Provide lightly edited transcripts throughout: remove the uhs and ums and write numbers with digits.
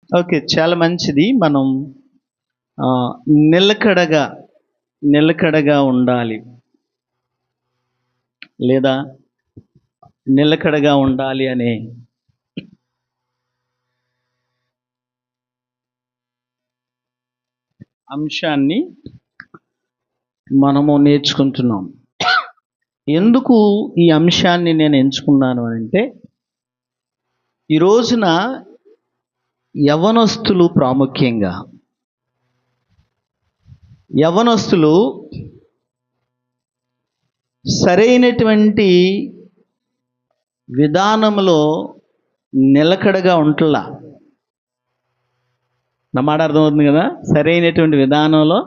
Okay, చాలా మంచిది. మనం ఆ, నిలకడగా నిలకడగా ఉండాలి, లేదా నిలకడగా ఉండాలి అనే అంశాన్ని మనము నేర్చుకుంటున్నాం. ఎందుకు ఈ అంశాన్ని నేను ఎంచుకున్నాను అంటే, ఈ రోజున యవనస్తులు ప్రాముఖ్యంగా యవనస్తులు సరైనటువంటి విధానంలో నిలకడగా ఉంటలా. నా మాట అర్థమవుతుంది కదా? సరైనటువంటి విధానంలో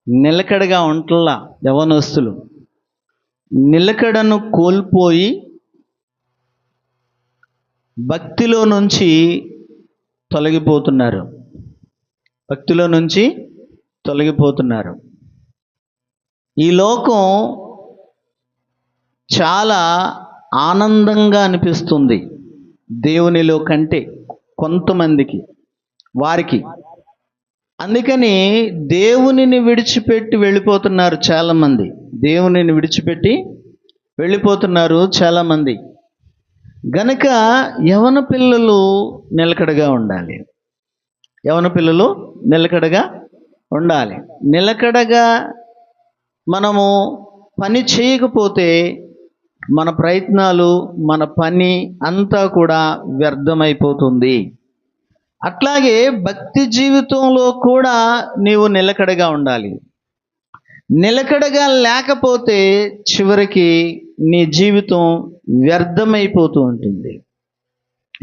నిలకడగా ఉంటలా. యవనస్తులు నిలకడను కోల్పోయి భక్తిలో నుంచి తొలగిపోతున్నారు. భక్తిలో నుంచి తొలగిపోతున్నారు. ఈ లోకం చాలా ఆనందంగా అనిపిస్తుంది దేవునిలో కంటే కొంతమందికి, వారికి. అందుకని దేవునిని విడిచిపెట్టి వెళ్ళిపోతున్నారు చాలామంది. దేవునిని విడిచిపెట్టి వెళ్ళిపోతున్నారు చాలామంది. గనుక యవన పిల్లలు నిలకడగా ఉండాలి. యవన పిల్లలు నిలకడగా ఉండాలి. నిలకడగా మనము పని చేయకపోతే మన ప్రయత్నాలు, మన పని అంతా కూడా వ్యర్థమైపోతుంది. అట్లాగే భక్తి జీవితంలో కూడా నీవు నిలకడగా ఉండాలి. నిలకడగా లేకపోతే చివరికి నీ జీవితం వ్యర్థమైపోతూ ఉంటుంది.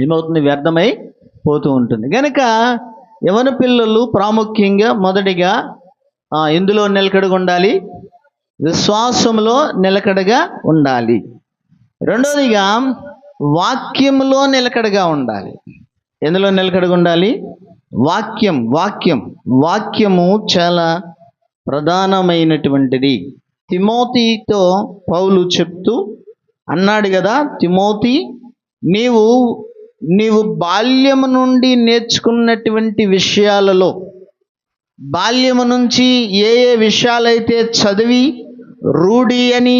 ఏమవుతుంది? వ్యర్థమైపోతూ ఉంటుంది. కనుక యవన పిల్లలు ప్రాముఖ్యంగా మొదటిగా ఎందులో నిలకడగా ఉండాలి? విశ్వాసంలో నిలకడగా ఉండాలి. రెండోదిగా వాక్యంలో నిలకడగా ఉండాలి. ఎందులో నిలకడగా ఉండాలి? వాక్యము చాలా ప్రధానమైనటువంటిది. తిమోతితో పౌలు చెప్తూ అన్నాడు కదా, తిమోతి, నీవు బాల్యము నుండి నేర్చుకున్నటువంటి విషయాలలో, బాల్యము నుంచి ఏ విషయాలైతే చదివి రూఢి అని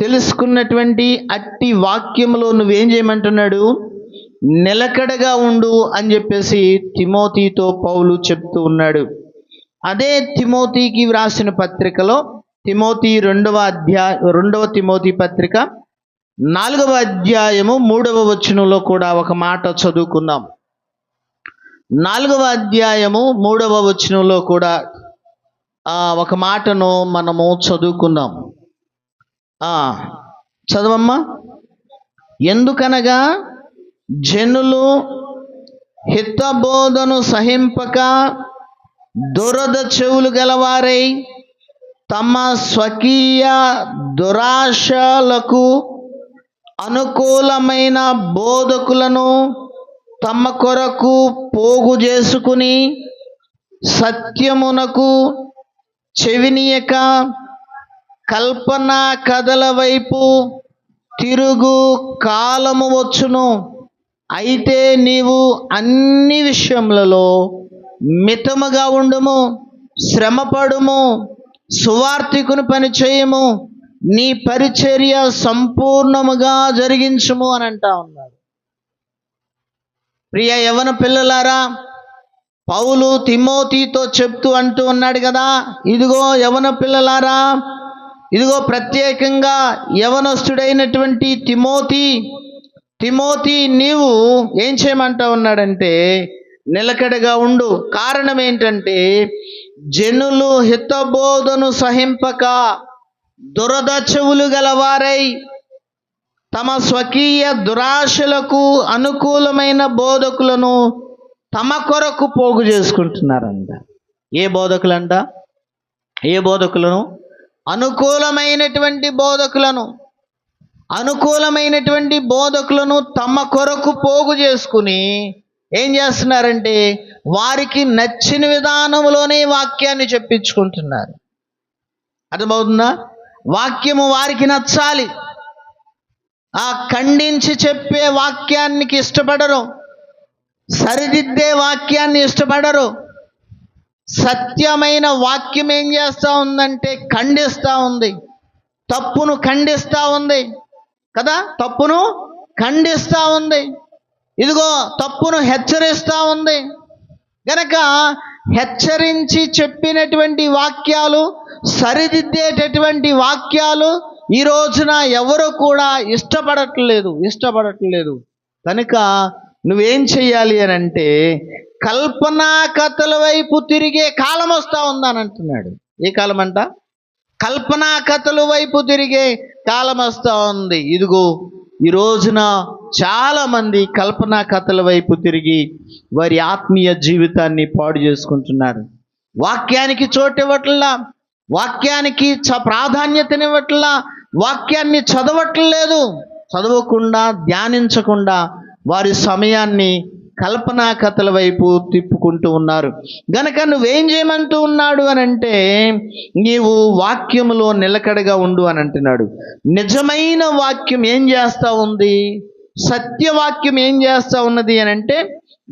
తెలుసుకున్నటువంటి అట్టి వాక్యములో నువ్వేం చేయమంటున్నాడు? నిలకడగా ఉండు అని చెప్పేసి తిమోతితో పౌలు చెప్తూ ఉన్నాడు. అదే తిమోతికి వ్రాసిన పత్రికలో రెండవ తిమోతి పత్రిక 4వ అధ్యాయము 3వ వచనంలో కూడా ఒక మాట చదువుకుందాం. 4వ అధ్యాయము 3వ వచనంలో కూడా ఒక మాటను మనము చదువుకుందాం. చదవమ్మా. ఎందుకనగా జనులు హితబోధను సహింపక దురద చెవులు గలవారై తమ స్వకీయ దురాశలకు అనుకూలమైన బోధకులను తమ కొరకు పోగు చేసుకుని సత్యమునకు చెవినీయక కల్పనా కథల వైపు తిరుగు కాలము వచ్చును. అయితే నీవు అన్ని విషయములలో మితముగా ఉండుము, శ్రమపడుము, సువార్తికుని పని చేయము, నీ పరిచర్య సంపూర్ణముగా జరిగించుము అని అంటా ఉన్నాడు. ప్రియ యవన పిల్లలారా, పౌలు తిమోతితో చెప్తూ అంటూ ఉన్నాడు కదా, ఇదిగో యవన పిల్లలారా, ఇదిగో ప్రత్యేకంగా యవనస్తుడైనటువంటి తిమోతి నీవు ఏం చేయమంటా ఉన్నాడంటే నిలకడగా ఉండు. కారణం ఏంటంటే జనులు హితబోధను సహింపక దురద చెవులు గలవారై తమ స్వకీయ దురాశలకు అనుకూలమైన బోధకులను తమ కొరకు పోగు చేసుకుంటున్నారంట. ఏ బోధకులంట? ఏ బోధకులను? అనుకూలమైనటువంటి బోధకులను తమ కొరకు పోగు చేసుకుని ఏం చేస్తున్నారంటే వారికి నచ్చిన విధానంలోనే వాక్యాన్ని చెప్పించుకుంటున్నారు. అర్థమవుతుందా? వాక్యము వారికి నచ్చాలి. ఖండించి చెప్పే వాక్యానికి ఇష్టపడరు, సరిదిద్దే వాక్యాన్ని ఇష్టపడరు. సత్యమైన వాక్యం ఏం చేస్తూ ఉందంటే ఖండిస్తూ ఉంది, తప్పును ఖండిస్తూ ఉంది కదా, తప్పును ఖండిస్తూ ఉంది. ఇదిగో తప్పును హెచ్చరిస్తూ ఉంది. గనక హెచ్చరించి చెప్పినటువంటి వాక్యాలు, సరిదిద్దేటటువంటి వాక్యాలు ఈ రోజున ఎవరు కూడా ఇష్టపడట్లేదు. కనుక నువ్వేం చెయ్యాలి అని అంటే కల్పనా కథల వైపు తిరిగే కాలం వస్తూ ఉందని అంటున్నాడు. ఏ కాలం అంట? కల్పనా కథల వైపు తిరిగే కాలం వస్తూ ఉంది. ఇదిగో ఈ రోజున చాలామంది కల్పనా కథల వైపు తిరిగి వారి ఆత్మీయ జీవితాన్ని పాడు చేసుకుంటున్నారు. వాక్యానికి చోటివ్వట్లా, వాక్యానికి ప్రాధాన్యతనివ్వట్లా, వాక్యాన్ని చదవట్లేదు. చదవకుండా, ధ్యానించకుండా వారి సమయాన్ని కల్పనా కథల వైపు తిప్పుకుంటూ ఉన్నారు. గనక నువ్వేం చేయమంటూ ఉన్నాడు అని అంటే నీవు వాక్యములో నిలకడగా ఉండు అని అంటున్నాడు. నిజమైన వాక్యం ఏం చేస్తూ ఉంది? సత్యవాక్యం ఏం చేస్తూ ఉన్నది అని అంటే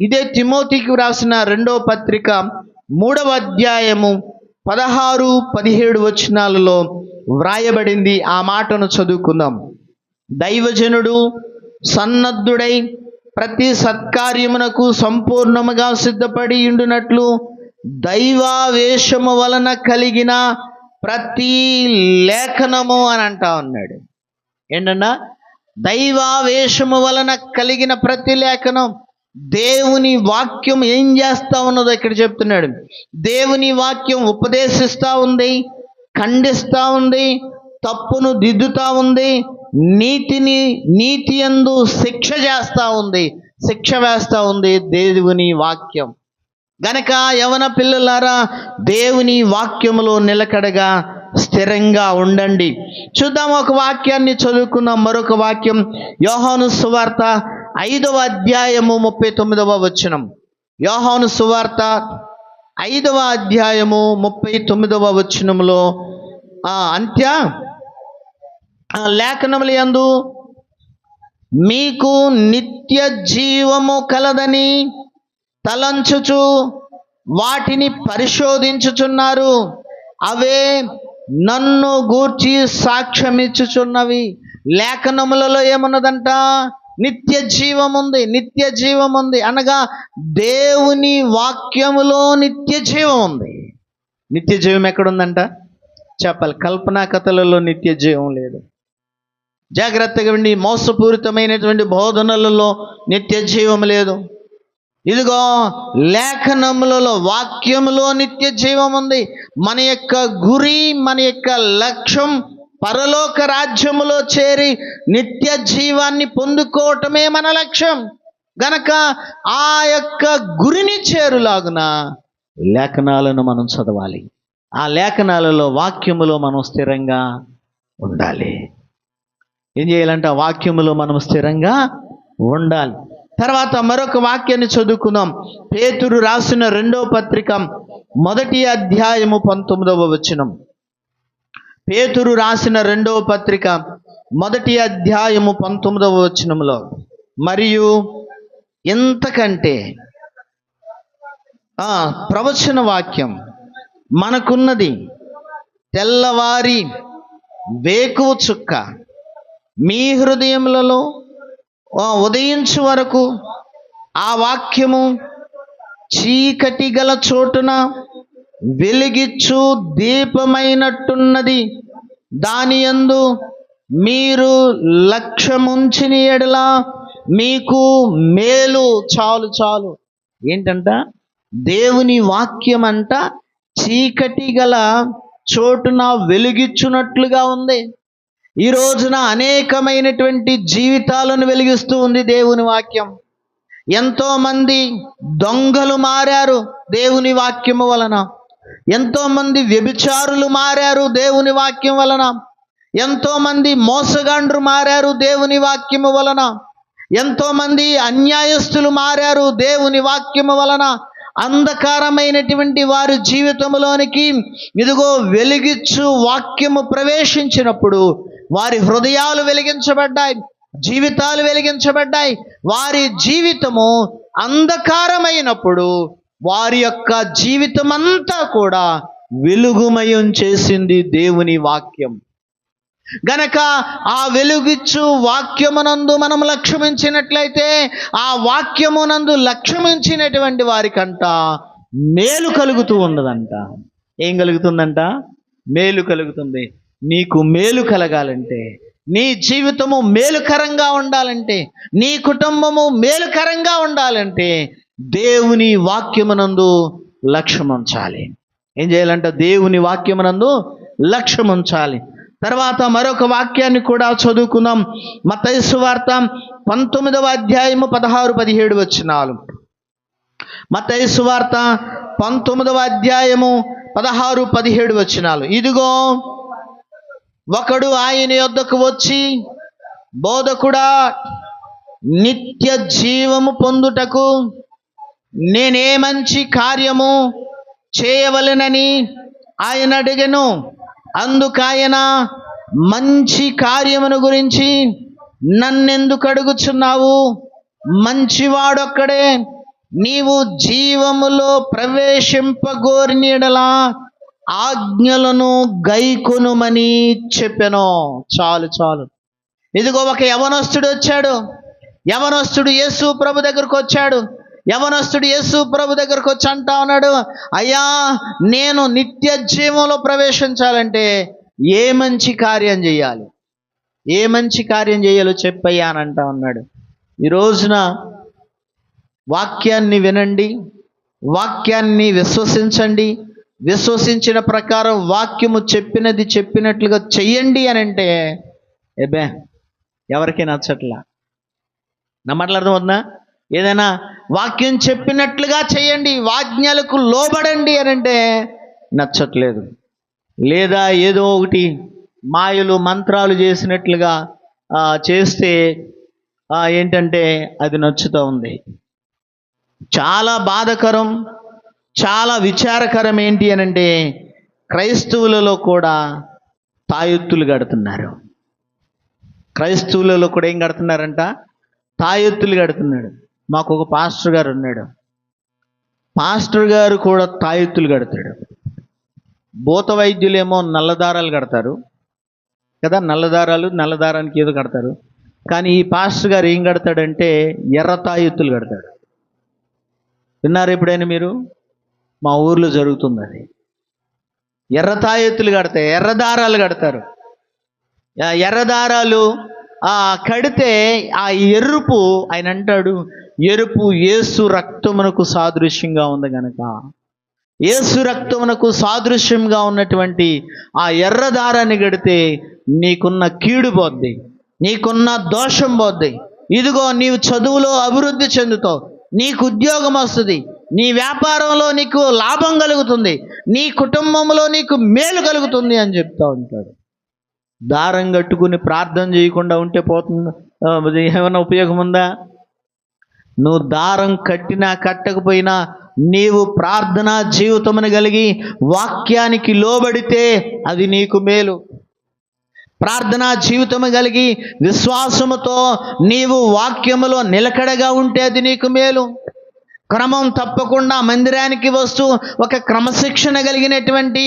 ఇదే తిమోతికి వ్రాసిన 2వ పత్రిక 3వ అధ్యాయము 16-17 వచనాలలో వ్రాయబడింది. ఆ మాటను చదువుకుందాం. దైవజనుడు సన్నద్ధుడై ప్రతి సత్కార్యమునకు సంపూర్ణముగా సిద్ధపడి ఉండునట్లు దైవావేశము వలన కలిగిన ప్రతి లేఖనము అని అంటా ఉన్నాడు. ఏంటన్నా? దైవావేశము వలన కలిగిన ప్రతి లేఖనం. దేవుని వాక్యం ఏం చేస్తా ఉన్నదో ఇక్కడ చెప్తున్నాడు. దేవుని వాక్యం ఉపదేశిస్తూ ఉంది, ఖండిస్తూ ఉంది, తప్పును దిద్దుతూ ఉంది, నీతి యందు శిక్ష వేస్తూ ఉంది దేవుని వాక్యం. గనక యవన పిల్లలారా, దేవుని వాక్యములో నిలకడగా స్థిరంగా ఉండండి. చూద్దాం, ఒక వాక్యాన్ని చదువుకుందాం. మరొక వాక్యం యోహాను సువార్త 5వ అధ్యాయము 39వ వచనం. యోహాను సువార్త 5వ అధ్యాయము 39వ వచనంలో అంత్య లేఖనముల యందు మీకు నిత్య జీవము కలదని తలంచుచు వాటిని పరిశోధించుచున్నారు, అవే నన్ను గూర్చి సాక్ష్యమిచ్చుచున్నవి. లేఖనములలో ఏమున్నదంట? నిత్య జీవం ఉంది అనగా దేవుని వాక్యములో నిత్య జీవం ఉంది. నిత్య జీవం ఎక్కడుందంట చెప్పాలి. కల్పనా కథలలో నిత్య జీవం లేదు. జాగ్రత్తగా ఉండి, మోసపూరితమైనటువంటి బోధనలలో నిత్య జీవం లేదు. ఇదిగో లేఖనములలో, వాక్యములో నిత్య జీవం ఉంది. మన యొక్క గురి, మన యొక్క లక్ష్యం పరలోక రాజ్యములో చేరి నిత్య జీవాన్ని పొందుకోవటమే మన లక్ష్యం. గనక ఆ యొక్క గురిని చేరులాగున లేఖనాలను మనం చదవాలి. ఆ లేఖనాలలో, వాక్యములో మనం స్థిరంగా ఉండాలి. ఏం చేయాలంటే ఆ వాక్యములో మనం స్థిరంగా ఉండాలి. తర్వాత మరొక వాక్యాన్ని చదువుకుందాం. పేతురు రాసిన 2వ పత్రిక 1వ అధ్యాయము 19వ వచనం. పేతురు రాసిన 2వ పత్రిక 1వ అధ్యాయము 19వ వచనంలో, మరియు ఇంతకంటే ప్రవచన వాక్యం మనకున్నది, తెల్లవారి వేకువ చుక్క మీ హృదయములలో ఉదయించు వరకు ఆ వాక్యము చీకటి గల చోటున వెలిగిచ్చు దీపమైనట్టున్నది. దాని యందు మీరు లక్ష్యముంచిన ఎడల మీకు మేలు చాలు. ఏంటంట? దేవుని వాక్యం అంట చీకటి గల చోటున వెలిగిచ్చున్నట్లుగా ఉంది. ఈ రోజున అనేకమైనటువంటి జీవితాలను వెలిగిస్తూ ఉంది దేవుని వాక్యం. ఎంతోమంది దొంగలు మారారు దేవుని వాక్యము వలన. ఎంతోమంది వ్యభిచారులు మారారు దేవుని వాక్యం వలన. ఎంతోమంది మోసగాండ్రు మారారు దేవుని వాక్యము వలన. ఎంతోమంది అన్యాయస్తులు మారారు దేవుని వాక్యము వలన. అంధకారమైనటువంటి వారి జీవితంలోనికి ఇదిగో వెలిగిచ్చు వాక్యము ప్రవేశించినప్పుడు వారి హృదయాలు వెలిగించబడ్డాయి, జీవితాలు వెలిగించబడ్డాయి. వారి జీవితము అంధకారమైనప్పుడు వారి యొక్క జీవితం అంతా కూడా వెలుగుమయం చేసింది దేవుని వాక్యం. గనక ఆ వెలుగిచ్చు వాక్యమునందు మనం లక్ష్యమించినట్లయితే ఆ వాక్యమునందు లక్ష్యమించినటువంటి వారికంట మేలు కలుగుతూ ఉన్నదంట. ఏం కలుగుతుందంట? మేలు కలుగుతుంది. నీకు మేలు కలగాలంటే, నీ జీవితము మేలుకరంగా ఉండాలంటే, నీ కుటుంబము మేలుకరంగా ఉండాలంటే దేవుని వాక్యమునందు లక్ష్యముంచాలి. ఏం చేయాలంట? దేవుని వాక్యమునందు లక్ష్యముంచాలి. తర్వాత మరొక వాక్యాన్ని కూడా చదువుకుందాం. మత్తయి సువార్త 19వ అధ్యాయము 16-17 వచనాలు. మత్తయి సువార్త 19వ అధ్యాయము 16-17 వచనాలు. ఇదిగో ఒకడు ఆయన యొద్దకు వచ్చి, బోధకుడా, నిత్య జీవము పొందుటకు నేనే మంచి కార్యము చేయవలెనని ఆయన అడిగెను. అందుకాయన, మంచి కార్యమును గురించి నన్నెందుకు అడుగుచున్నావు? మంచివాడొక్కడే. నీవు జీవములో ప్రవేశింపగోరిన యెడల ఆజ్ఞలను గైకొనుమని చెప్పెను. చాలు చాలు. ఇదిగో ఒక యవనస్తుడు వచ్చాడు. యవనస్తుడు యేసు ప్రభు దగ్గరకు వచ్చాడు. యవనస్తుడు యేసు ప్రభు దగ్గరకు వచ్చి అంటా ఉన్నాడు, అయ్యా, నేను నిత్య జీవంలో ప్రవేశించాలంటే ఏ మంచి కార్యం చేయాలి? ఏ మంచి కార్యం చేయాలో చెప్పయ్యా అని అంటా ఉన్నాడు. ఈ రోజున వాక్యాన్ని వినండి, వాక్యాన్ని విశ్వసించండి, విశ్వసించిన ప్రకారం వాక్యము చెప్పినది చెప్పినట్లుగా చెయ్యండి అని అంటే ఎవరికి నచ్చట్లా. నా మాటలు అర్థమవుతుందా? ఏదైనా వాక్యం చెప్పినట్లుగా చేయండి, ఆజ్ఞలకు లోబడండి అని అంటే నచ్చట్లేదు. లేదా ఏదో ఒకటి మాయలు మంత్రాలు చేసినట్లుగా చేస్తే ఏంటంటే అది నచ్చుతూ ఉంది. చాలా బాధకరం, చాలా విచారకరం ఏంటి అని అంటే క్రైస్తవులలో కూడా తాయెత్తులు కడుతున్నారు. క్రైస్తవులలో కూడా ఏం కడుతున్నారంట? తాయెత్తులు కడుతున్నాడు. మాకు ఒక పాస్టర్ గారు ఉన్నాడు. పాస్టర్ గారు కూడా తాయెత్తులు కడతాడు. భూత వైద్యులేమో నల్లదారాలు కడతారు కదా, నల్లదారానికి ఏదో కడతారు. కానీ ఈ పాస్టర్ గారు ఏం కడతాడంటే ఎర్ర తాయెత్తులు కడతాడు. విన్నారు ఎప్పుడైనా మీరు? మా ఊర్లో జరుగుతుంది అది. ఎర్ర తాయెత్తులు కడతాయి, ఎర్రదారాలు కడతారు. ఎర్రదారాలు కడితే ఆ ఎరుపు, ఆయన అంటాడు, ఎరుపు యేసు రక్తమునకు సాదృశ్యంగా ఉంది గనక, యేసు రక్తమునకు సాదృశ్యంగా ఉన్నటువంటి ఆ ఎర్రదారాన్ని కడితే నీకున్న కీడు పోద్ది, నీకున్న దోషం పోద్ది. ఇదిగో నీవు చదువులో అభివృద్ధి చెందుతావు, నీకు ఉద్యోగం వస్తుంది, నీ వ్యాపారంలో నీకు లాభం కలుగుతుంది, నీ కుటుంబంలో నీకు మేలు కలుగుతుంది అని చెప్తా ఉంటాడు. దారం కట్టుకుని ప్రార్థన చేయకుండా ఉంటే పోతుంది, ఏమైనా ఉపయోగం ఉందా? నువ్వు దారం కట్టినా కట్టకపోయినా నీవు ప్రార్థనా జీవితమును కలిగి వాక్యానికి లోబడితే అది నీకు మేలు. ప్రార్థనా జీవితము కలిగి విశ్వాసముతో నీవు వాక్యములో నిలకడగా ఉంటే అది నీకు మేలు. క్రమం తప్పకుండా మందిరానికి వస్తూ ఒక క్రమశిక్షణ కలిగినటువంటి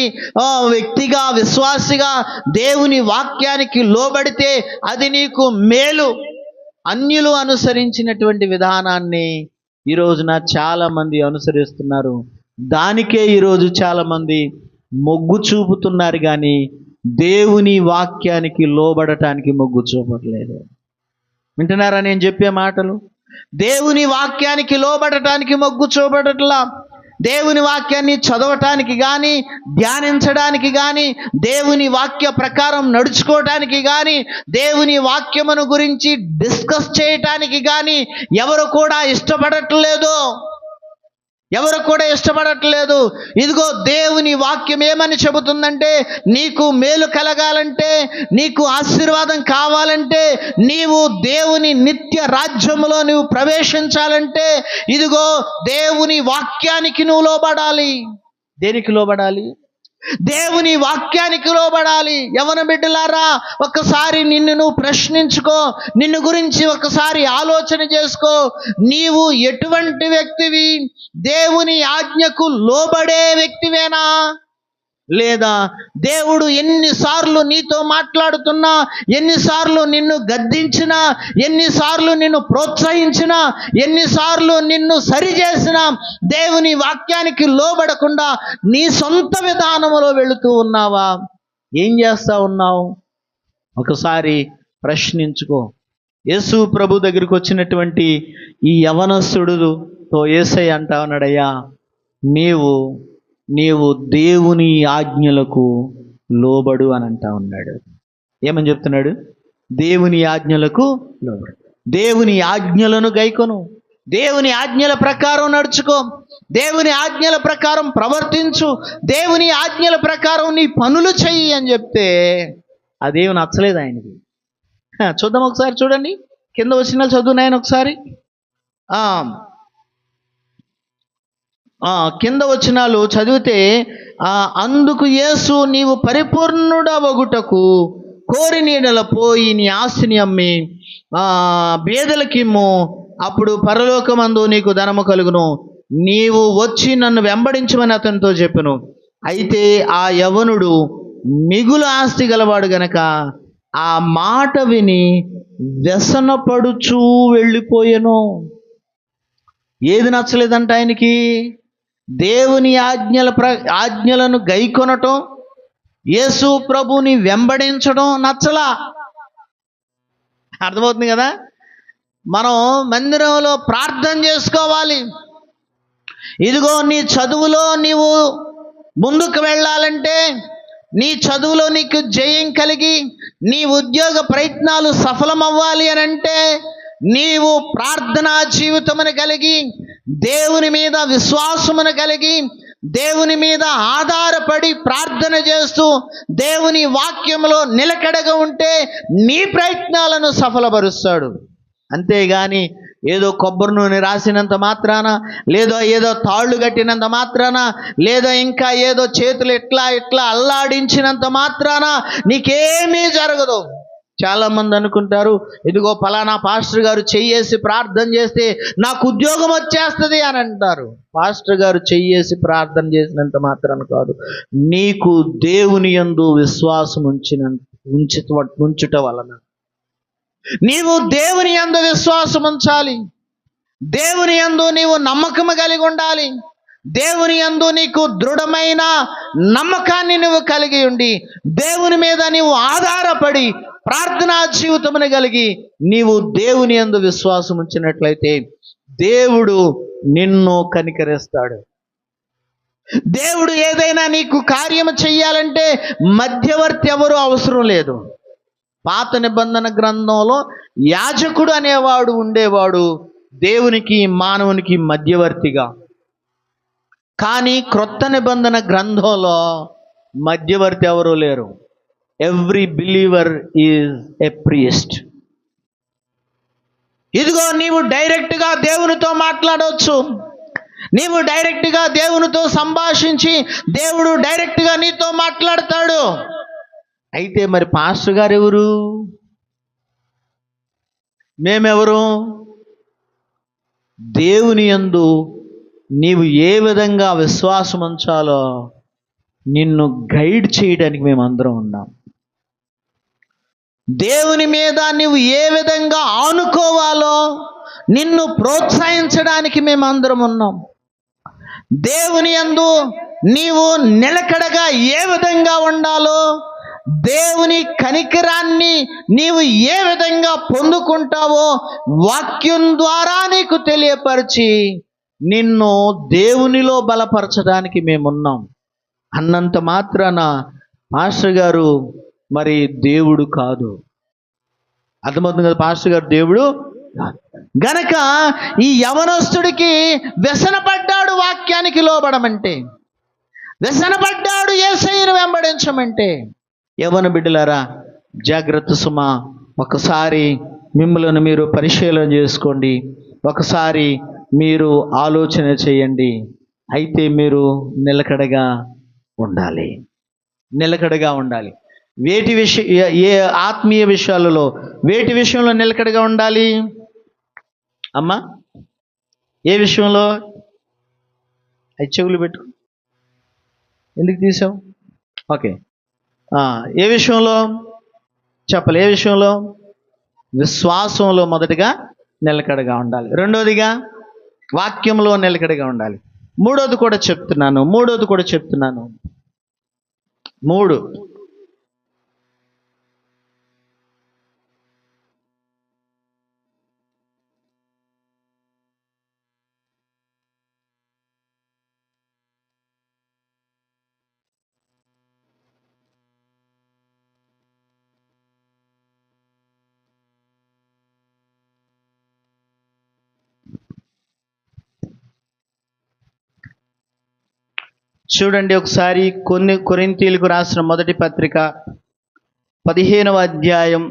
వ్యక్తిగా, విశ్వాసిగా దేవుని వాక్యానికి లోబడితే అది నీకు మేలు. అన్యులు అనుసరించినటువంటి విధానాన్ని ఈ రోజున చాలామంది అనుసరిస్తున్నారు. దానికే ఈరోజు చాలామంది మొగ్గు చూపుతున్నారు, కానీ దేవుని వాక్యానికి లోబడటానికి మొగ్గు చూపట్లేదు. వింటున్నారా నేను చెప్పే మాటలు? దేవుని వాక్యానికి లోబడటానికి మొగ్గు చూపడట్లా. దేవుని వాక్యాన్ని చదవటానికి కానీ, ధ్యానించడానికి కానీ, దేవుని వాక్య ప్రకారం నడుచుకోవటానికి కానీ, దేవుని వాక్యమును గురించి డిస్కస్ చేయటానికి కానీ ఎవరు కూడా ఇష్టపడట్లేదు. ఇదిగో దేవుని వాక్యం ఏమని చెబుతుందంటే, నీకు మేలు కలగాలంటే, నీకు ఆశీర్వాదం కావాలంటే, నీవు దేవుని నిత్య రాజ్యములో నువ్వు ప్రవేశించాలంటే ఇదిగో దేవుని వాక్యానికి నువ్వు లోబడాలి. దేనికి లోబడాలి? దేవుని వాక్యానికి లోబడాలి. యవన బిడ్డలారా, ఒకసారి నిన్ను నువ్వు ప్రశ్నించుకో. నిన్ను గురించి ఒకసారి ఆలోచన చేసుకో. నీవు ఎటువంటి వ్యక్తివి? దేవుని ఆజ్ఞకు లోబడే వ్యక్తివేనా? లేదా దేవుడు ఎన్నిసార్లు నీతో మాట్లాడుతున్నా, ఎన్నిసార్లు నిన్ను గద్దించినా, ఎన్నిసార్లు నిన్ను ప్రోత్సహించినా, ఎన్నిసార్లు నిన్ను సరిచేసినా దేవుని వాక్యానికి లోబడకుండా నీ సొంత విధానంలో వెళుతూ ఉన్నావా? ఏం చేస్తా ఉన్నావు? ఒకసారి ప్రశ్నించుకో. యేసు ప్రభు దగ్గరికి వచ్చినటువంటి ఈ యవనస్తుడుతో యేసయ్య అంటా ఉన్నాడయ్యా, నీవు దేవుని ఆజ్ఞలకు లోబడు అని అంటా ఉన్నాడు. ఏమని చెప్తున్నాడు? దేవుని ఆజ్ఞలకు లోబడు, దేవుని ఆజ్ఞలను గైకొను, దేవుని ఆజ్ఞల ప్రకారం నడుచుకో, దేవుని ఆజ్ఞల ప్రకారం ప్రవర్తించు, దేవుని ఆజ్ఞల ప్రకారం నీ పనులు చెయ్యి అని చెప్తే అదేమి నచ్చలేదు ఆయనకి. చూద్దాం ఒకసారి, చూడండి కింద వచ్చిన చదువు నాయన ఒకసారి. కింద వచనాలు చదివితే, అందుకు యేసు, నీవు పరిపూర్ణుడవగుటకు కోరి నీడల పోయి నీ ఆస్తిని అమ్మి బేదలకిమ్ము, అప్పుడు పరలోకమందు నీకు ధనము కలుగును, నీవు వచ్చి నన్ను వెంబడించమని అతనితో చెప్పెను. అయితే ఆ యవనుడు మిగులు ఆస్తి గలవాడు గనక ఆ మాట విని వ్యసనపడుచూ వెళ్ళిపోయెను. ఏది నచ్చలేదంట ఆయనకి? దేవుని ఆజ్ఞలను గైకొనటం, యేసు ప్రభుని వెంబడించడం నచ్చలా. అర్థమవుతుంది కదా? మనం మందిరంలో ప్రార్థన చేసుకోవాలి. ఇదిగో నీ చదువులో నీవు ముందుకు వెళ్ళాలంటే, నీ చదువులో నీకు జయం కలిగి నీ ఉద్యోగ ప్రయత్నాలు సఫలమవ్వాలి అని అంటే, నీవు ప్రార్థనా జీవితమును కలిగి, దేవుని మీద విశ్వాసమును కలిగి, దేవుని మీద ఆధారపడి ప్రార్థన చేస్తూ దేవుని వాక్యంలో నిలకడగా ఉంటే నీ ప్రయత్నాలను సఫలపరుస్తాడు. అంతేగాని ఏదో కొబ్బరి నూనె రాసినంత మాత్రాన, ఏదో తాళ్ళు కట్టినంత మాత్రాన, లేదా ఇంకా ఏదో చేతులు ఇట్లా అల్లాడించినంత మాత్రాన నీకేమీ జరగదు. చాలామంది అనుకుంటారు, ఇదిగో ఫలానా పాస్టర్ గారు చెయ్యేసి ప్రార్థన చేస్తే నాకు ఉద్యోగం వచ్చేస్తుంది అని అంటారు. పాస్టర్ గారు చెయ్యేసి ప్రార్థన చేసినంత మాత్రాన కాదు, నీకు దేవుని యందు విశ్వాసం ఉంచుట వలన నీవు దేవుని యందు విశ్వాసం ఉంచాలి. దేవుని యందు నీవు నమ్మకం కలిగి ఉండాలి. దేవుని యందు నీకు దృఢమైన నమ్మకాన్ని నువ్వు కలిగి ఉండి, దేవుని మీద నీవు ఆధారపడి ప్రార్థనా జీవితమును కలిగి నీవు దేవుని యందు విశ్వాసం ఉంచినట్లయితే దేవుడు నిన్ను కనికరిస్తాడు. దేవుడు ఏదైనా నీకు కార్యము చెయ్యాలంటే మధ్యవర్తి ఎవరు అవసరం లేదు. పాత నిబంధన గ్రంథంలో యాజకుడు అనేవాడు ఉండేవాడు దేవునికి మానవునికి మధ్యవర్తిగా. కానీ క్రొత్త నిబంధన గ్రంథంలో మధ్యవర్తి ఎవరు లేరు. Every believer is a priest. ఇదిగో నీవు డైరెక్ట్గా దేవునితో మాట్లాడవచ్చు. నీవు డైరెక్ట్గా దేవునితో సంభాషించి దేవుడు డైరెక్ట్గా నీతో మాట్లాడతాడు. అయితే మరి పాస్టర్ గారు ఎవరు? మేమెవరు? దేవుని యందు నీవు ఏ విధంగా విశ్వాసం ఉంచాలో నిన్ను గైడ్ చేయడానికి మేమందరం ఉన్నాం. దేవుని మీద నీవు ఏ విధంగా ఆనుకోవాలో నిన్ను ప్రోత్సహించడానికి మేమందరం ఉన్నాం. దేవుని యందు నీవు నిలకడగా ఏ విధంగా ఉండాలో, దేవుని కనికరాన్ని నీవు ఏ విధంగా పొందుకుంటావో వాక్యం ద్వారా నీకు తెలియపరిచి నిన్ను దేవునిలో బలపరచడానికి మేమున్నాం. అన్నంత మాత్రాన పాస్టర్ గారు మరి దేవుడు కాదు. అర్థమవుతుంది కదా? పాస్టర్ గారు దేవుడు గనక ఈ యవనస్తుడికి వ్యసనపడ్డాడు వాక్యానికి లోబడమంటే, వ్యసనపడ్డాడు యేసయ్యను వెంబడించమంటే. యవన బిడ్డలారా, జాగ్రత్త సుమా. ఒకసారి మిమ్మల్ని మీరు పరిశీలన చేసుకోండి. ఒకసారి మీరు ఆలోచన చేయండి. అయితే మీరు నిలకడగా ఉండాలి. నిలకడగా ఉండాలి. ఏ ఆత్మీయ విషయాలలో వేటి విషయంలో నిలకడగా ఉండాలి అమ్మా? ఏ విషయంలో? అది చెవులు పెట్టుకో. ఎందుకు తీసావు? ఓకే. ఏ విషయంలో చెప్పాలి? ఏ విషయంలో? విశ్వాసంలో మొదటిగా నిలకడగా ఉండాలి. రెండోదిగా వాక్యంలో నిలకడగా ఉండాలి. మూడోది కూడా చెప్తున్నాను. 3 చూడండి ఒకసారి. కొరింథీయులకు రాసిన మొదటి పత్రిక 15వ అధ్యాయం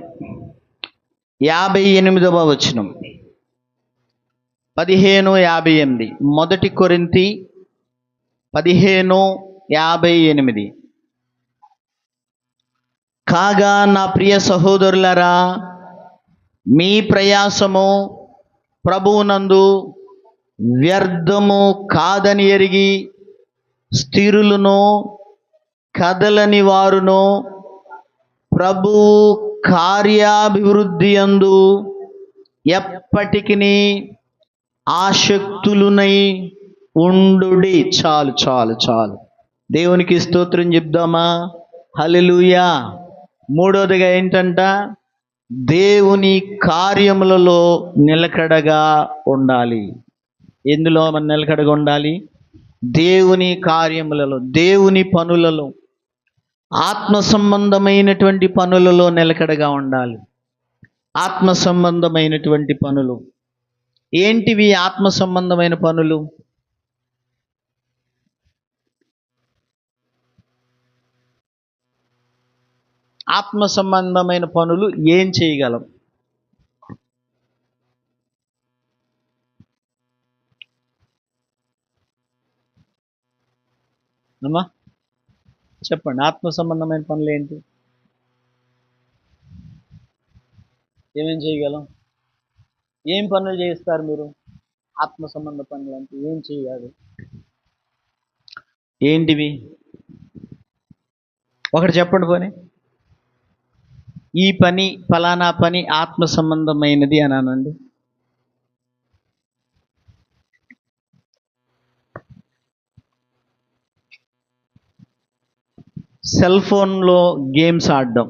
58వ వచనం. 15:58. మొదటి కొరింథీ 15:58. కాగా నా ప్రియ సహోదరులారా, మీ ప్రయాసము ప్రభువునందు వ్యర్థము కాదని ఎరిగి స్థిరులను కదలని వారును ప్రభువు కార్యాభివృద్ధి యందు ఎప్పటికిని ఆసక్తులునై ఉండుడి. చాలు చాలు చాలు. దేవునికి స్తోత్రం చెప్దామా? హల్లెలూయా. మూడోదిగా ఏంటంట? దేవుని కార్యములలో నిలకడగా ఉండాలి. ఎందులో మనం నిలకడగా ఉండాలి? దేవుని కార్యములలో, దేవుని పనులలో, ఆత్మ సంబంధమైనటువంటి పనులలో నిలకడగా ఉండాలి. ఆత్మ సంబంధమైనటువంటి పనులు ఏంటివి? ఆత్మ సంబంధమైన పనులు ఆత్మ సంబంధమైన పనులు ఏం చేయగలం? అమ్మా చెప్పండి. ఆత్మ సంబంధమైన పనులు ఏంటి? ఏమేం చేయగలం? ఏం పనులు చేస్తారు మీరు? ఆత్మ సంబంధ పనులు అంటే ఏం చేయాలి? ఏంటివి? ఒకటి చెప్పండి పోనీ. ఈ పని, ఫలానా పని ఆత్మ సంబంధమైనది అని అనండి. సెల్ ఫోన్లో గేమ్స్ ఆడడం,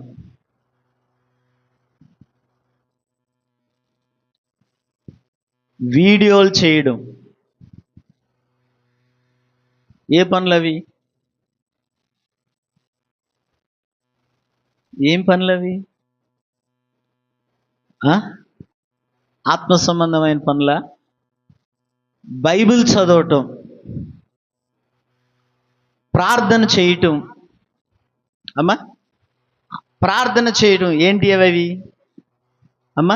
వీడియోలు చేయడం, ఏ పనులు అవి? ఏం పనులు అవి? ఆత్మ సంబంధమైన పనుల? బైబిల్ చదవటం, ప్రార్థన చేయటం. అమ్మా ప్రార్థన చేయటం ఏంటి అవి అమ్మా?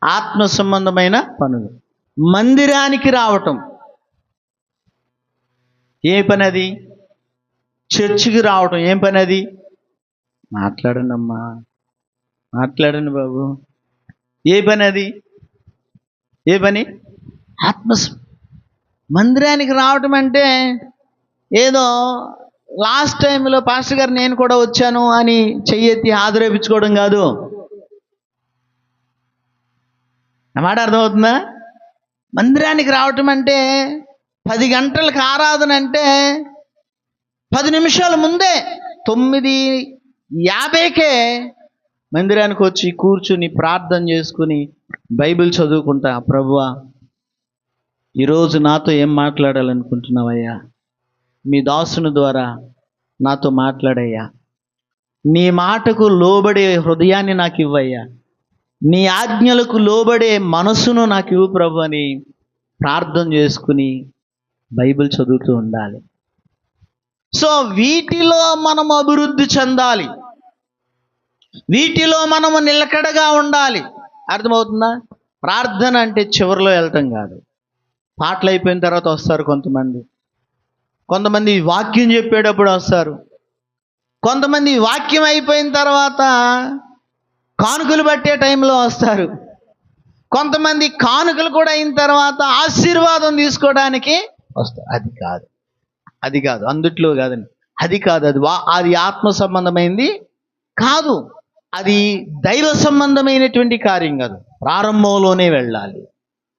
ఆత్మ సంబంధమైన పనులు. మందిరానికి రావటం ఏ పని అది? చర్చికి రావటం ఏం పని అది? మాట్లాడండి అమ్మా, మాట్లాడండి బాబు. ఏ పని అది? ఏ పని? మందిరానికి రావటం అంటే ఏదో లాస్ట్ టైంలో పాస్టర్ గారు నేను కూడా వచ్చాను అని చెయ్యెత్తి హాజరేపించుకోవడం కాదు. నా మాట అర్థమవుతుందా? మందిరానికి రావటం అంటే 10 గంటలకు ఆరాధన అంటే 10 నిమిషాల ముందే 9:50కే మందిరానికి వచ్చి కూర్చుని ప్రార్థన చేసుకుని బైబిల్ చదువుకుంటా, ప్రభువా ఈరోజు నాతో ఏం మాట్లాడాలనుకుంటున్నావయ్యా? మీ దాసుని ద్వారా నాతో మాట్లాడయ్యా. నీ మాటకు లోబడే హృదయాన్ని నాకు ఇవ్వయ్యా. నీ ఆజ్ఞలకు లోబడే మనసును నాకు ఇవ్వు ప్రభు అని ప్రార్థన చేసుకుని బైబిల్ చదువుతూ ఉండాలి. సో వీటిలో మనం అభివృద్ధి చెందాలి. వీటిలో మనము నిలకడగా ఉండాలి. అర్థమవుతుందా? ప్రార్థన అంటే చివరిలో వెళ్ళటం కాదు. పాటలు అయిపోయిన తర్వాత వస్తారు కొంతమంది వాక్యం చెప్పేటప్పుడు వస్తారు. కొంతమంది వాక్యం అయిపోయిన తర్వాత కానుకలు పట్టే టైంలో వస్తారు. కొంతమంది కానుకలు కూడా అయిన తర్వాత ఆశీర్వాదం తీసుకోవడానికి వస్తారు. అది కాదు అందుట్లో కాదండి. అది కాదు, అది ఆత్మ సంబంధమైంది కాదు. అది దైవ సంబంధమైనటువంటి కార్యం కాదు. ప్రారంభంలోనే వెళ్ళాలి.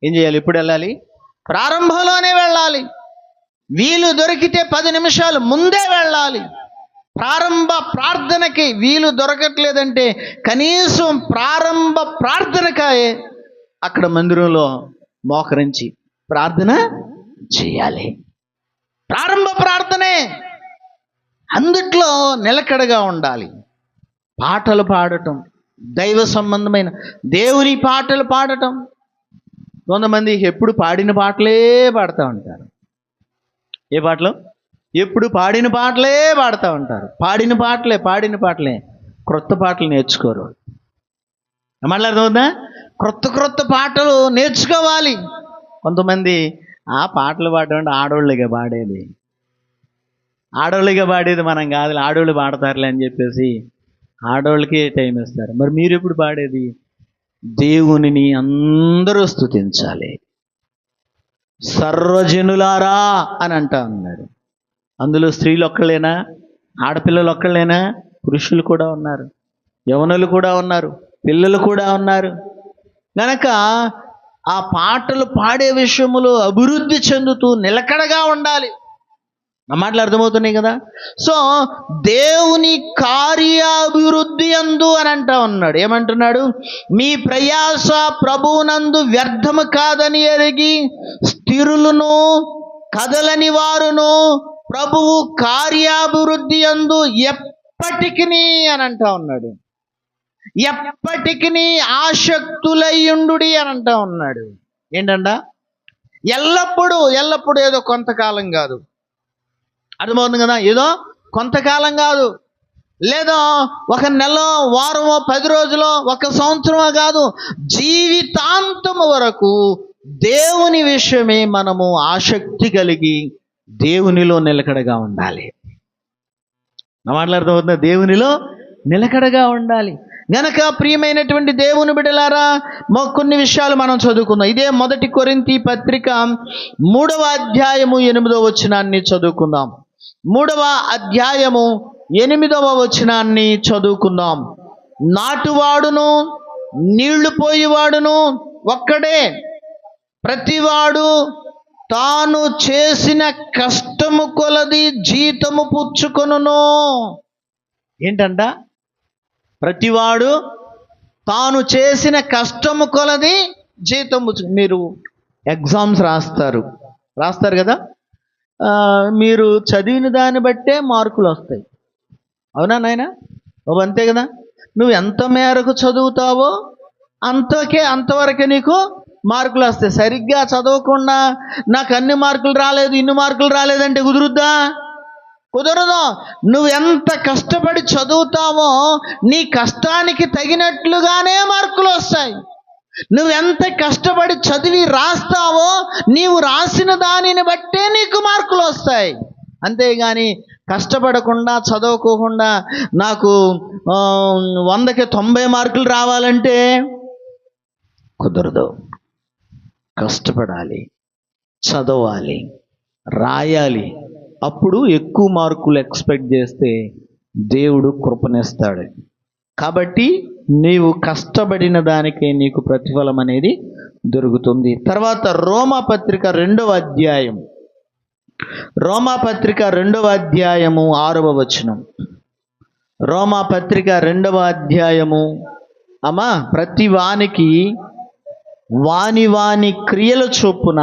ఏం చేయాలి? ఎప్పుడు వెళ్ళాలి? ప్రారంభంలోనే వెళ్ళాలి. వీలు దొరికితే 10 నిమిషాలు ముందే వెళ్ళాలి. ప్రారంభ ప్రార్థనకి వీలు దొరకట్లేదంటే కనీసం ప్రారంభ ప్రార్థనకాయే అక్కడ మందిరంలో మోకరించి ప్రార్థన చేయాలి. ప్రారంభ ప్రార్థనే. అందుట్లో నిలకడగా ఉండాలి. పాటలు పాడటం, దైవ సంబంధమైన దేవుని పాటలు పాడటం. కొంతమంది ఎప్పుడు పాడిన పాటలే పాడుతూ ఉంటారు. ఏ పాటలు? ఎప్పుడు పాడిన పాటలే పాడుతూ ఉంటారు. పాడిన పాటలే క్రొత్త పాటలు నేర్చుకోరు. మాట్లాడుతుందా? క్రొత్త పాటలు నేర్చుకోవాలి. కొంతమంది ఆ పాటలు పాడడం ఆడోళ్ళుగా పాడేది మనం కాదు, ఆడోళ్ళు పాడతారులే అని చెప్పేసి ఆడోళ్ళకే టైం ఇస్తారు. మరి మీరు ఎప్పుడు పాడేది? దేవునిని అందరూ స్తుతించాలి. సర్వజనులారా అని అంటా ఉన్నారు. అందులో స్త్రీలు ఒక్కళ్ళేనా? ఆడపిల్లలు ఒక్కళ్ళేనా? పురుషులు కూడా ఉన్నారు, యవనులు కూడా ఉన్నారు, పిల్లలు కూడా ఉన్నారు. కనుక ఆ పాటలు పాడే విషయములో అభివృద్ధి చెందుతూ నిలకడగా ఉండాలి. నా మాటలు అర్థమవుతున్నాయి కదా? సో దేవుని కార్యాభివృద్ధి అందు అని అంటా ఉన్నాడు. ఏమంటున్నాడు? మీ ప్రయాస ప్రభువునందు వ్యర్థము కాదని ఎరిగి స్థిరులను కదలని వారును ప్రభువు కార్యాభివృద్ధి అందు ఎప్పటికీ అని అంటా ఉన్నాడు. ఎప్పటికీ ఆసక్తులయ్యుండు అని అంటా ఉన్నాడు. ఏంటంట? ఎల్లప్పుడూ ఏదో కొంతకాలం కాదు. అర్థమవుతుంది కదా? ఏదో కొంతకాలం కాదు, లేదో ఒక నెల, వారమో, 10 రోజులో, 1 సంవత్సరమో కాదు, జీవితాంతము వరకు దేవుని విషయమే మనము ఆసక్తి కలిగి దేవునిలో నిలకడగా ఉండాలి. నా మాట్లాడుతూ దేవునిలో నిలకడగా ఉండాలి. గనక ప్రియమైనటువంటి దేవుని బిడ్డలారా, కొన్ని విషయాలు మనం చదువుకుందాం. ఇదే 1 కొరింథీ పత్రిక 3వ అధ్యాయము 8వ వచనాన్ని చదువుకుందాం. 3వ అధ్యాయము 8వ వచనాన్ని చదువుకుందాం. నాటువాడును నీళ్లు పోయేవాడును ఒక్కడే, ప్రతివాడు తాను చేసిన కష్టము కొలది జీతము పుచ్చుకొనును. ఏంటంట? ప్రతివాడు తాను చేసిన కష్టము కొలది జీతము. మీరు ఎగ్జామ్స్ రాస్తారు కదా? మీరు చదివిన దాన్ని బట్టే మార్కులు వస్తాయి. అవునా నాయనా? అంతే కదా? నువ్వు ఎంత మేరకు చదువుతావో అంతవరకే నీకు మార్కులు వస్తాయి. సరిగ్గా చదవకుండా నాకు అన్ని మార్కులు రాలేదు, ఇన్ని మార్కులు రాలేదంటే కుదురుద్దా? కుదరదు. నువ్వు ఎంత కష్టపడి చదువుతావో నీ కష్టానికి తగినట్లుగానే మార్కులు వస్తాయి. నువ్వెంత కష్టపడి చదివి రాస్తావో నీవు రాసిన దానిని బట్టే నీకు మార్కులు వస్తాయి. అంతేగాని కష్టపడకుండా చదవకోకుండా నాకు 100కి 90 మార్కులు రావాలంటే కుదరదు. కష్టపడాలి, చదవాలి, రాయాలి. అప్పుడు ఎక్కువ మార్కులు ఎక్స్పెక్ట్ చేస్తే దేవుడు కృపనిస్తాడు. కాబట్టి నీవు కష్టపడిన దానికే నీకు ప్రతిఫలం అనేది దొరుకుతుంది. తర్వాత రోమాపత్రిక 2వ అధ్యాయం, రోమాపత్రిక 2వ అధ్యాయము 6వ వచనం. రోమాపత్రిక 2వ అధ్యాయము, ప్రతి వానికి వాని క్రియల చొప్పున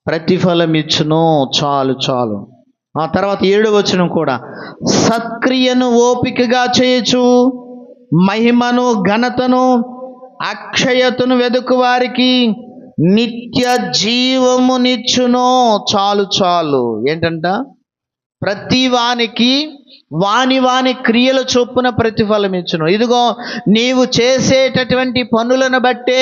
ప్రతిఫలం ఇచ్చును. చాలు. ఆ తర్వాత 7వ వచనం కూడా, సత్క్రియను ఓపికగా చేయొచ్చు, మహిమను ఘనతను అక్షయతను వెదుకు వారికి నిత్య జీవమునిచ్చును. చాలు. ఏంటంట? ప్రతి వానికి వాని వాని క్రియల చొప్పున ప్రతిఫలం ఇచ్చును. ఇదిగో నీవు చేసేటటువంటి పనులను బట్టే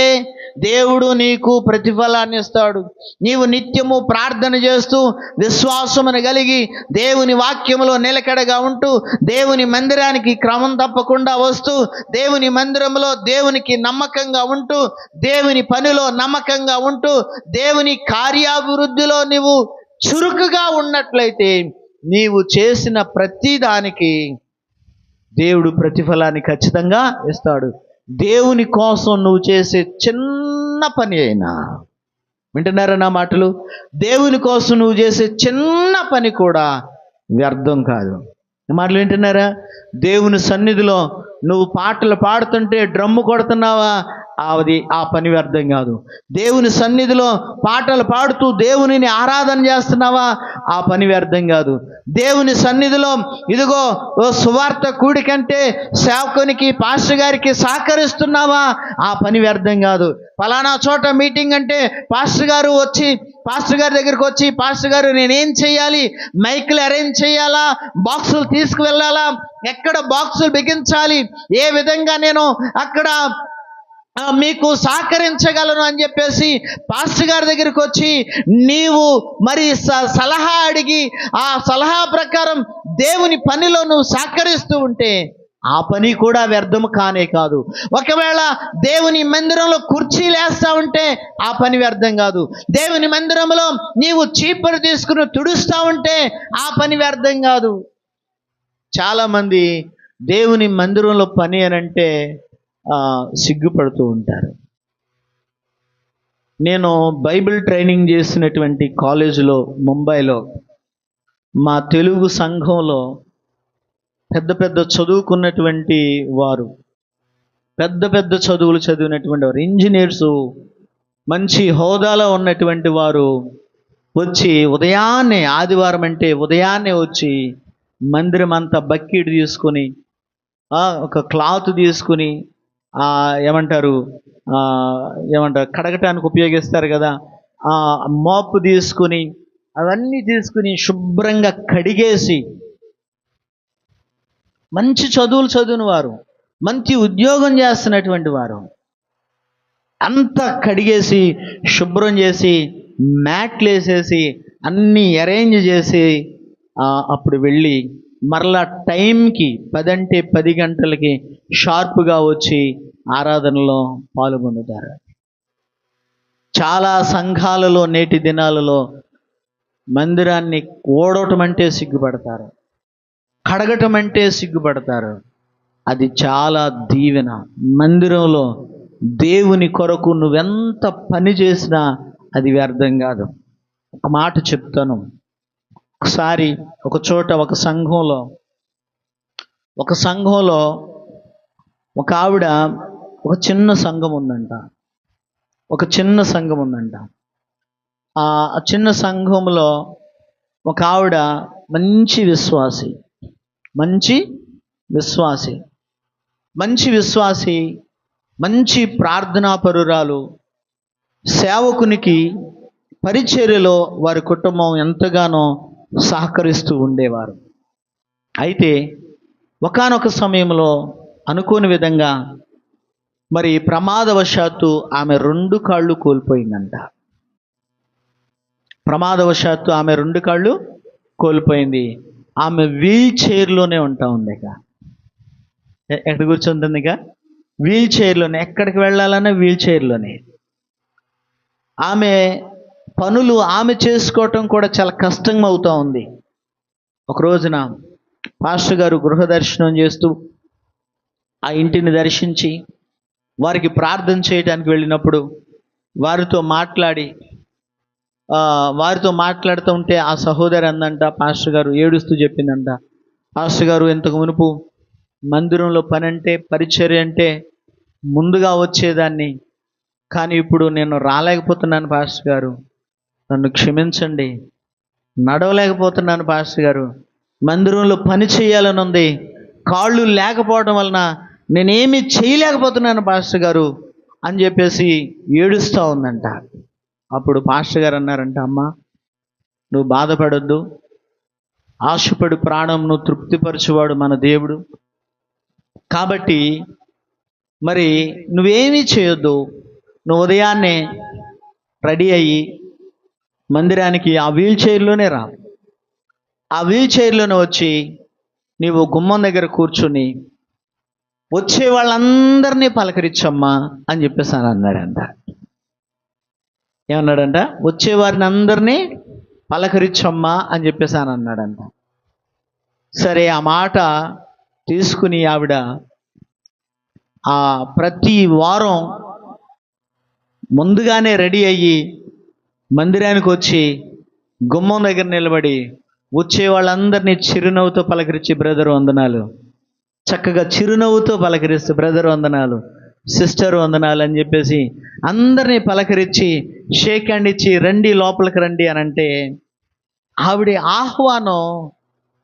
దేవుడు నీకు ప్రతిఫలాన్ని ఇస్తాడు. నీవు నిత్యము ప్రార్థన చేస్తూ విశ్వాసమును కలిగి దేవుని వాక్యములో నిలకడగా ఉంటూ దేవుని మందిరానికి క్రమం తప్పకుండా వస్తూ దేవుని మందిరంలో దేవునికి నమ్మకంగా ఉంటూ దేవుని పనిలో నమ్మకంగా ఉంటూ దేవుని కార్యాభివృద్ధిలో నీవు చురుకుగా ఉన్నట్లయితే నీవు చేసిన ప్రతి దానికి దేవుడు ప్రతిఫలాన్ని ఖచ్చితంగా ఇస్తాడు. దేవుని కోసం నువ్వు చేసే చిన్న పని అయినా, వింటున్నారా నా మాటలు? దేవుని కోసం నువ్వు చేసే చిన్న పని కూడా వ్యర్థం కాదు. మాటలు వింటున్నారా? దేవుని సన్నిధిలో నువ్వు పాటలు పాడుతుంటే డ్రమ్ము కొడుతున్నావా, అది ఆ పని వ్యర్థం కాదు. దేవుని సన్నిధిలో పాటలు పాడుతూ దేవునిని ఆరాధన చేస్తున్నావా, ఆ పని వ్యర్థం కాదు. దేవుని సన్నిధిలో ఇదిగో సువార్త కూడికంటే సేవకునికి పాస్టర్ గారికి సహకరిస్తున్నావా, ఆ పని వ్యర్థం కాదు. ఫలానా చోట మీటింగ్ అంటే పాస్టర్ గారి దగ్గరికి వచ్చి పాస్టర్ గారు నేనేం చేయాలి, మైకులు అరేంజ్ చేయాలా, బాక్సులు తీసుకువెళ్ళాలా, ఎక్కడ బాక్సులు బిగించాలి, ఏ విధంగా నేను అక్కడ మీకు సహకరించగలను అని చెప్పేసి పాస్టర్ గారి దగ్గరికి వచ్చి నీవు మరి సలహా అడిగి ఆ సలహా ప్రకారం దేవుని పనిలో నువ్వు సహకరిస్తూ ఉంటే ఆ పని కూడా వ్యర్థము కానే కాదు. ఒకవేళ దేవుని మందిరంలో కుర్చీలు వేస్తా ఉంటే ఆ పని వ్యర్థం కాదు. దేవుని మందిరంలో నీవు చీపురు తీసుకుని తుడుస్తూ ఉంటే ఆ పని వ్యర్థం కాదు. చాలామంది దేవుని మందిరంలో పని అని అంటే సిగ్గుపడుతూ ఉంటారు. నేను బైబిల్ ట్రైనింగ్ చేసినటువంటి కాలేజీలో ముంబైలో మా తెలుగు సంఘంలో పెద్ద పెద్ద చదువుకున్నటువంటి వారు, పెద్ద పెద్ద చదువులు చదివినటువంటి వారు, ఇంజనీర్సు, మంచి హోదాలో ఉన్నటువంటి వారు వచ్చి ఉదయాన్నే, ఆదివారం అంటే ఉదయాన్నే వచ్చి మందిరం అంతా బకెట్ తీసుకొని ఒక క్లాత్ తీసుకుని ఏమంటారు కడగటానికి ఉపయోగిస్తారు కదా, మోపు తీసుకుని అవన్నీ తీసుకుని శుభ్రంగా కడిగేసి, మంచి చదువులు చదివిన వారు, మంచి ఉద్యోగం చేస్తున్నటువంటి వారు అంతా కడిగేసి శుభ్రం చేసి మ్యాట్లు వేసేసి అన్నీ అరేంజ్ చేసి అప్పుడు వెళ్ళి మరలా టైంకి 10 అంటే 10 గంటలకి షార్ప్గా వచ్చి ఆరాధనలో పాల్గొంటారు. చాలా సంఘాలలో నేటి దినాలలో మందిరాన్ని ఓడటం అంటే సిగ్గుపడతారు, కడగటం అంటే సిగ్గుపడతారు. అది చాలా దీవెన. మందిరంలో దేవుని కొరకు నువ్వెంత పని చేసినా అది వ్యర్థం కాదు. ఒక మాట చెప్తాను. ఒకసారి ఒక చోట ఒక సంఘంలో ఒక ఆవిడ, ఒక చిన్న సంఘం ఉందంట. ఆ చిన్న సంఘంలో ఒక ఆవిడ మంచి విశ్వాసి, మంచి ప్రార్థనాపరురాలు, సేవకునికి పరిచర్యలో వారి కుటుంబం ఎంతగానో సహకరిస్తూ ఉండేవారు. అయితే ఒకానొక సమయంలో అనుకోని విధంగా మరి ప్రమాదవశాత్తు ఆమె 2 కాళ్ళు కోల్పోయిందంట. ఆమె 2 కాళ్ళు కోల్పోయింది. ఆమె వీల్ చైర్లోనే ఉంటా ఉంది. ఎక్కడ కూర్చుంటుంది? వీల్ చైర్లోనే. ఎక్కడికి వెళ్ళాలన్నా వీల్ చైర్లోనే. ఆమె పనులు ఆమె చేసుకోవటం కూడా చాలా కష్టంగా అవుతూ ఉంది. ఒక రోజున పాస్టర్ గారు గృహ దర్శనం చేస్తూ ఆ ఇంటిని దర్శించి వారికి ప్రార్థన చేయడానికి వెళ్ళినప్పుడు వారితో మాట్లాడుతూ ఉంటే ఆ సహోదరి అందంట, పాస్టర్ గారు ఏడుస్తూ చెప్పిందంట, పాస్టర్ గారు ఇంతకు మునుపు మందిరంలో పని అంటే, పరిచర్య అంటే ముందుగా వచ్చేదాన్ని, కానీ ఇప్పుడు నేను రాలేకపోతున్నాను పాస్టర్ గారు, నన్ను క్షమించండి. నడవలేకపోతున్నాను పాస్టర్ గారు, మందిరంలో పని చేయాలని ఉంది, కాళ్ళు లేకపోవడం వలన నేనేమి చేయలేకపోతున్నాను పాస్టర్ గారు అని చెప్పేసి ఏడుస్తూ ఉందంట. అప్పుడు పాస్టర్ గారు అన్నారంట, అమ్మా నువ్వు బాధపడొద్దు, ఆశపడి ప్రాణంను తృప్తిపరచువాడు మన దేవుడు. కాబట్టి మరి నువ్వేమీ చేయొద్దు. నువ్వు ఉదయాన్నే రెడీ అయ్యి మందిరానికి ఆ వీల్ చైర్లోనే రా. ఆ వీల్ చైర్లోనే వచ్చి నీవు గుమ్మం దగ్గర కూర్చుని వచ్చే వాళ్ళందరినీ పలకరించమ్మా అని చెప్పేసి అని అన్నాడంట. ఏమన్నాడంట? వచ్చేవారిని అందరినీ పలకరించమ్మా అని చెప్పేసి అని అన్నాడంట. సరే, ఆ మాట తీసుకుని ఆవిడ ఆ ప్రతి వారం ముందుగానే రెడీ అయ్యి మందిరానికి వచ్చి గుమ్మం దగ్గర నిలబడి వచ్చే వాళ్ళందరినీ చిరునవ్వుతో పలకరించి, బ్రదర్ వందనాలు, చక్కగా చిరునవ్వుతో పలకరిస్తూ బ్రదర్ వందనాలు, సిస్టర్ వందనాలు అని చెప్పేసి అందరినీ పలకరించి షేక్ హ్యాండ్ ఇచ్చి రండి లోపలికి రండి అని అంటే ఆవిడ ఆహ్వానం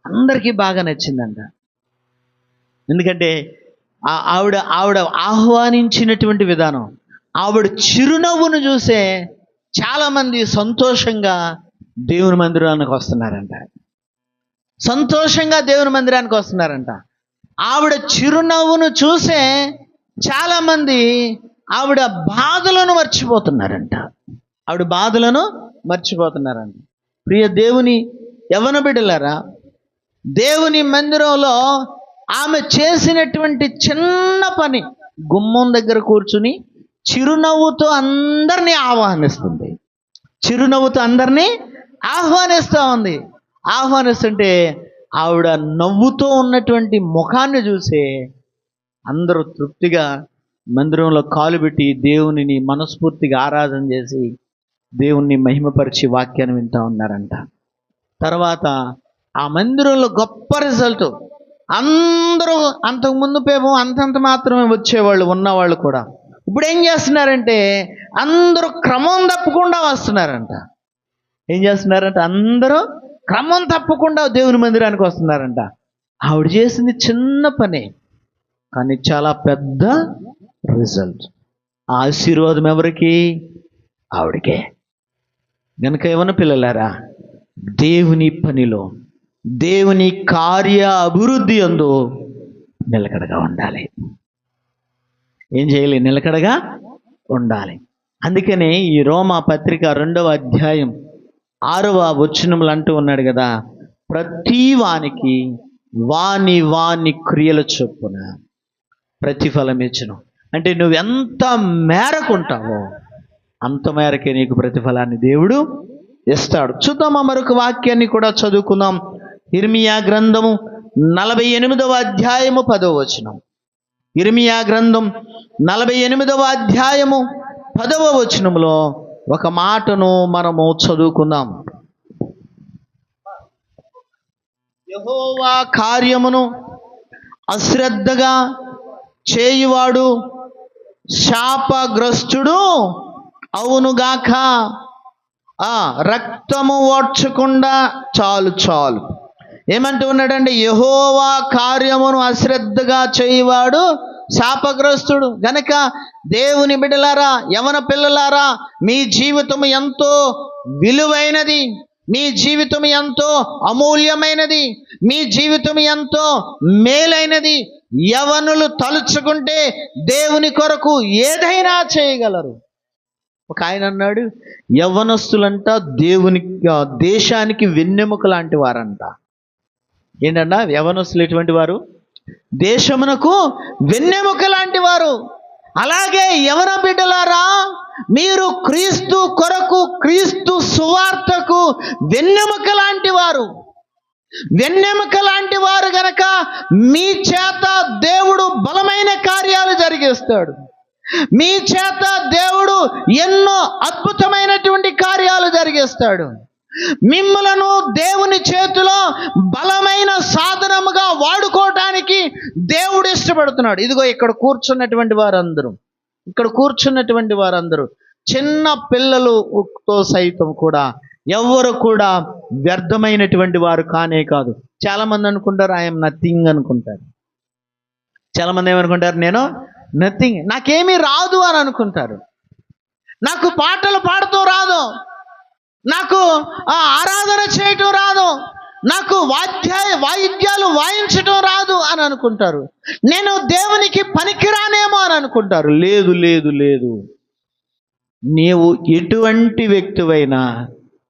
అందరికీ బాగా నచ్చిందంట. ఎందుకంటే ఆవిడ ఆహ్వానించినటువంటి విధానం, ఆవిడ చిరునవ్వును చూసే చాలామంది సంతోషంగా దేవుని మందిరానికి వస్తున్నారంట. సంతోషంగా దేవుని మందిరానికి వస్తున్నారంట. ఆవిడ చిరునవ్వును చూసే చాలామంది ఆవిడ బాధలను మర్చిపోతున్నారంట. ఆవిడ బాధలను మర్చిపోతున్నారంట. ప్రియ దేవుని యవ్వన బిడ్డలారా, దేవుని మందిరంలో ఆమె చేసినటువంటి చిన్న పని, గుమ్మం దగ్గర కూర్చుని చిరునవ్వుతో అందరినీ ఆహ్వానిస్తుంది. చిరునవ్వుతో అందరినీ ఆహ్వానిస్తూ ఉంది. ఆహ్వానిస్తుంటే ఆవిడ నవ్వుతో ఉన్నటువంటి ముఖాన్ని చూసే అందరూ తృప్తిగా మందిరంలో కాలు పెట్టి దేవునిని మనస్ఫూర్తిగా ఆరాధన చేసి దేవుణ్ణి మహిమపరిచి వాక్యాన్ని వింటూ ఉన్నారంట. తర్వాత ఆ మందిరంలో గొప్ప రిజల్ట్. అందరూ అంతకుముందు పేమో అంతంత మాత్రమే వచ్చేవాళ్ళు, ఉన్నవాళ్ళు కూడా ఇప్పుడు ఏం చేస్తున్నారంటే అందరూ క్రమం తప్పకుండా వస్తున్నారంట. ఏం చేస్తున్నారంట? అందరూ క్రమం తప్పకుండా దేవుని మందిరానికి వస్తున్నారంట. ఆవిడ చేసింది చిన్న పనే, కానీ చాలా పెద్ద రిజల్ట్. ఆ ఆశీర్వాదం ఎవరికి? ఆవిడకే. గనుక ఏమన్నా పిల్లలారా, దేవుని పనిలో, దేవుని కార్య అభివృద్ధి యందు నిలకడగా ఉండాలి. ఏం చేయాలి? నిలకడగా ఉండాలి. అందుకనే ఈ రోమా పత్రిక 2వ అధ్యాయం 6వ వచనములు అంటూ ఉన్నాడు కదా, ప్రతి వానికి వాని క్రియల చొప్పున ప్రతిఫలం ఇచ్చును. అంటే నువ్వు ఎంత మేరకు ఉంటావో అంత మేరకే నీకు ప్రతిఫలాన్ని దేవుడు ఇస్తాడు. చూద్దామా మరొక వాక్యాన్ని కూడా చదువుకుందాం. ఇర్మియా గ్రంథము 48వ అధ్యాయము 10వ వచనం. ఇర్మియా గ్రంథం 48వ అధ్యాయము 10వ వచనంలో ఒక మాటను మనము చదువుకుందాం. యెహోవా కార్యమును అశ్రద్ధగా చేయువాడు శాపగ్రస్తుడు అవునుగాక. రక్తము ఓడ్చకుండా చాలు. ఏమంటూ ఉన్నాడండి? యెహోవా కార్యమును అశ్రద్ధగా చేయువాడు శాపగ్రస్తుడు. గనక దేవుని బిడ్డలారా, యవన పిల్లలారా, మీ జీవితం ఎంతో విలువైనది, మీ జీవితం ఎంతో అమూల్యమైనది, మీ జీవితం ఎంతో మేలైనది. యవనులు తలుచుకుంటే దేవుని కొరకు ఏదైనా చేయగలరు. ఒక ఆయన అన్నాడు, యవ్వనస్తులంట దేశానికి వెన్నెముక లాంటి వారంట. ఏంటంట? యవ్వనస్తులు ఎటువంటి వారు? దేశమునకు వెన్నెముక లాంటి వారు. అలాగే యవన బిడ్డలారా, మీరు క్రీస్తు కొరకు, క్రీస్తు సువార్తకు వెన్నెముక లాంటి వారు. వెన్నెముక లాంటి వారు గనక మీ చేత దేవుడు బలమైన కార్యాలు జరిగిస్తాడు. మీ చేత దేవుడు ఎన్నో అద్భుతమైనటువంటి కార్యాలు జరిగిస్తాడు. మిమ్మలను దేవుని చేతిలో బలమైన సాధనముగా వాడుకోవటానికి దేవుడు ఇష్టపడుతున్నాడు. ఇదిగో ఇక్కడ కూర్చున్నటువంటి వారందరూ చిన్న పిల్లలతో సైతం కూడా ఎవరు కూడా వ్యర్థమైనటువంటి వారు కానే కాదు. చాలామంది అనుకుంటారు ఐఎమ్ నథింగ్ అనుకుంటారు. చాలామంది ఏమనుకుంటారు? నేను నథింగ్, నాకేమీ రాదు అని అనుకుంటారు. నాకు పాటలు పాడుతూ రాదు, నాకు ఆరాధన చేయటం రాదు, నాకు వాయిద్యాలు వాయించడం రాదు అని అనుకుంటారు. నేను దేవునికి పనికిరానేమో అని అనుకుంటారు. లేదు లేదు లేదు, నీవు ఎటువంటి వ్యక్తివైనా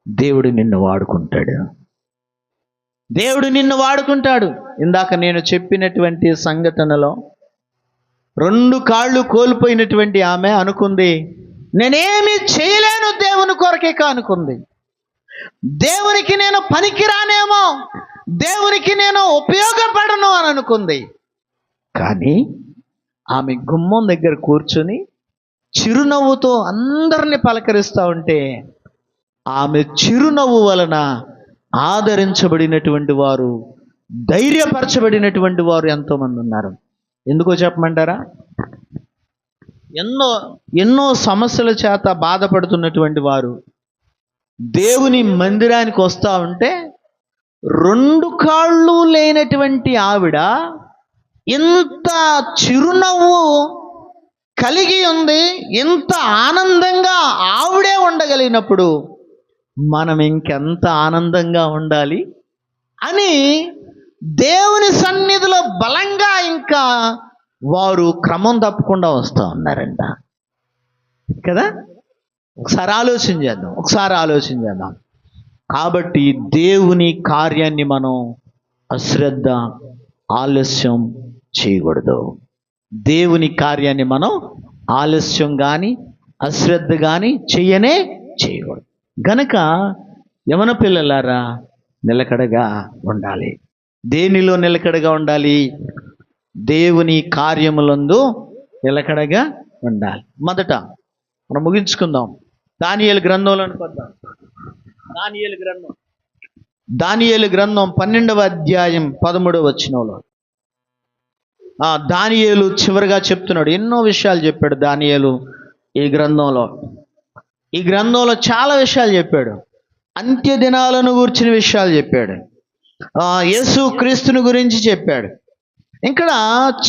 దేవుడు నిన్ను వాడుకుంటాడు. దేవుడు నిన్ను వాడుకుంటాడు. ఇందాక నేను చెప్పినటువంటి సంఘటనలో 2 కాళ్ళు కోల్పోయినటువంటి ఆమె అనుకుంది, నేనేమి చేయలేను దేవుని కొరకే అనుకుంది. దేవునికి నేను పనికిరానేమో, దేవునికి నేను ఉపయోగపడను అని అనుకుంది. కానీ ఆమె గుమ్మం దగ్గర కూర్చుని చిరునవ్వుతో అందరిని పలకరిస్తూ ఉంటే, ఆమె చిరునవ్వు వలన ఆదరించబడినటువంటి వారు, ధైర్యపరచబడినటువంటి వారు ఎంతోమంది ఉన్నారు. ఎందుకో చెప్పమంటారా? ఎన్నో సమస్యల చేత బాధపడుతున్నటువంటి వారు దేవుని మందిరానికి వస్తూ ఉంటే 2 కాళ్ళు లేనటువంటి ఆవిడ ఇంత చిరునవ్వు కలిగి ఉంది, ఇంత ఆనందంగా ఆవిడే ఉండగలిగినప్పుడు మనం ఇంకెంత ఆనందంగా ఉండాలి అని దేవుని సన్నిధిలో బలంగా ఇంకా వారు క్రమం తప్పకుండా వస్తూ ఉన్నారంట కదా. ఒకసారి ఆలోచన చేద్దాం. కాబట్టి దేవుని కార్యాన్ని మనం ఆలస్యం చేయకూడదు. దేవుని కార్యాన్ని మనం ఆలస్యం కానీ అశ్రద్ధ కానీ చేయకూడదు. గనక యవన పిల్లలారా, నిలకడగా ఉండాలి. దేనిలో నిలకడగా ఉండాలి? దేవుని కార్యములందు నిలకడగా ఉండాలి. మొదట మనం ముగించుకుందాం. దానియేలు గ్రంథంలోకి వద్దాం. దానియేలు గ్రంథం 12వ అధ్యాయం 13వ వచనంలో దానియేలు చివరిగా చెప్తున్నాడు. ఎన్నో విషయాలు చెప్పాడు దానియేలు ఈ గ్రంథంలో చాలా విషయాలు చెప్పాడు. అంత్య దినాలను గురించిన విషయాలు చెప్పాడు. యేసు క్రీస్తుని గురించి చెప్పాడు. ఇక్కడ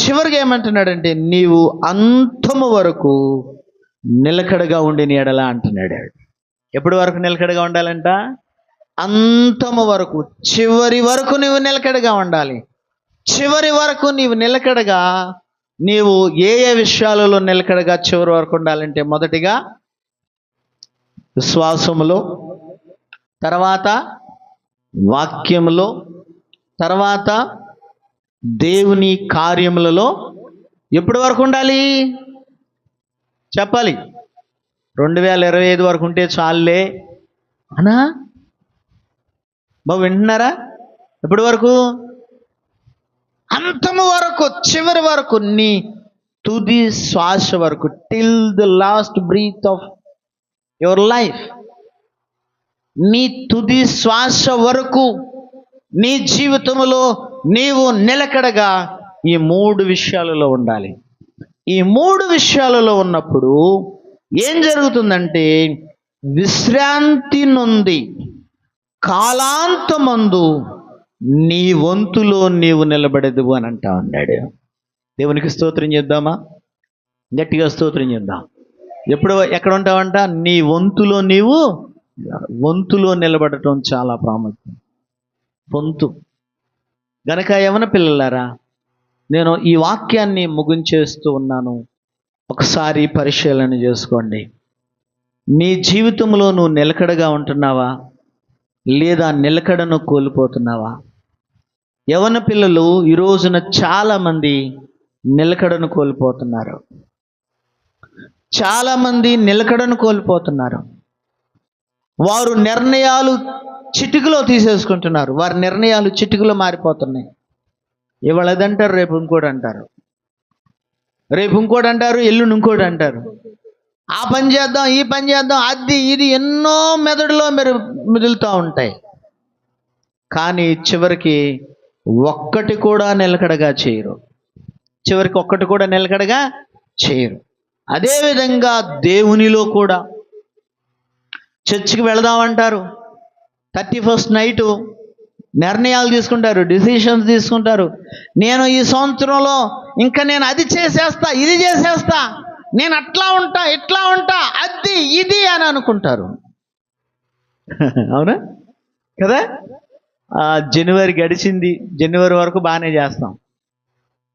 చివరిగా ఏమంటున్నాడంటే, నీవు అంతము వరకు నిలకడగా ఉండిన ఎడల అంటున్నాడు. ఎప్పటి వరకు నిలకడగా ఉండాలంట? అంతము వరకు, చివరి వరకు నువ్వు నిలకడగా ఉండాలి. చివరి వరకు నీవు నిలకడగా, నీవు ఏ విషయాలలో నిలకడగా చివరి వరకు ఉండాలంటే, మొదటిగా విశ్వాసములో, తర్వాత వాక్యములో, తర్వాత దేవుని కార్యములలో ఎప్పటి వరకు ఉండాలి చెప్పాలి? 2025 వరకు ఉంటే చాలులే అనా? బాబు వింటున్నారా? ఎప్పటి వరకు? అంతము వరకు, చివరి వరకు, నీ తుది శ్వాస వరకు, till the last breath of your life. నీ తుది శ్వాస వరకు నీ జీవితంలో నీవు నిలకడగా ఈ 3 విషయాలలో ఉండాలి. ఈ 3 విషయాలలో ఉన్నప్పుడు ఏం జరుగుతుందంటే, విశ్రాంతి నొంది కాలాంతమందు నీ వంతులో నీవు నిలబడేదువు అని అంటా ఉన్నాడు. దేవునికి స్తోత్రం చేద్దామా? గట్టిగా స్తోత్రం చేద్దాం. ఎక్కడ ఉంటావంట? నీ వంతులో నిలబడటం చాలా ప్రాముఖ్యం. వంతు. గనక యవన పిల్లలారా, నేను ఈ వాక్యాన్ని ముగించేస్తూ ఉన్నాను. ఒకసారి పరిశీలన చేసుకోండి. నీ జీవితంలో నువ్వు నిలకడగా ఉంటున్నావా, లేదా నిలకడను కోల్పోతున్నావా? యవన పిల్లలు ఈ రోజున చాలామంది నిలకడను కోల్పోతున్నారు. వారు నిర్ణయాలు చిటికలో తీసేసుకుంటున్నారు. వారి నిర్ణయాలు చిటికలో మారిపోతున్నాయి. ఇవాళ అదంటారు, రేపు ఇంకోటి అంటారు, ఎల్లుండి ఇంకోటి అంటారు. ఆ పని చేద్దాం, ఈ పని చేద్దాం, అది ఇది ఎన్నో మెదడులో మెదులుతూ ఉంటాయి. కానీ చివరికి ఒక్కటి కూడా నిలకడగా చేయరు. అదేవిధంగా దేవునిలో కూడా చర్చికి వెళదామంటారు, 31st నైటు నిర్ణయాలు తీసుకుంటారు, డిసిషన్స్ తీసుకుంటారు. నేను ఈ సంవత్సరంలో ఇంకా నేను అది చేసేస్తా, ఇది చేసేస్తా, నేను అట్లా ఉంటా, ఇట్లా ఉంటా, అది ఇది అని అనుకుంటారు. అవునా కదా? జనవరి గడిచింది, జనవరి వరకు బాగానే చేస్తాం.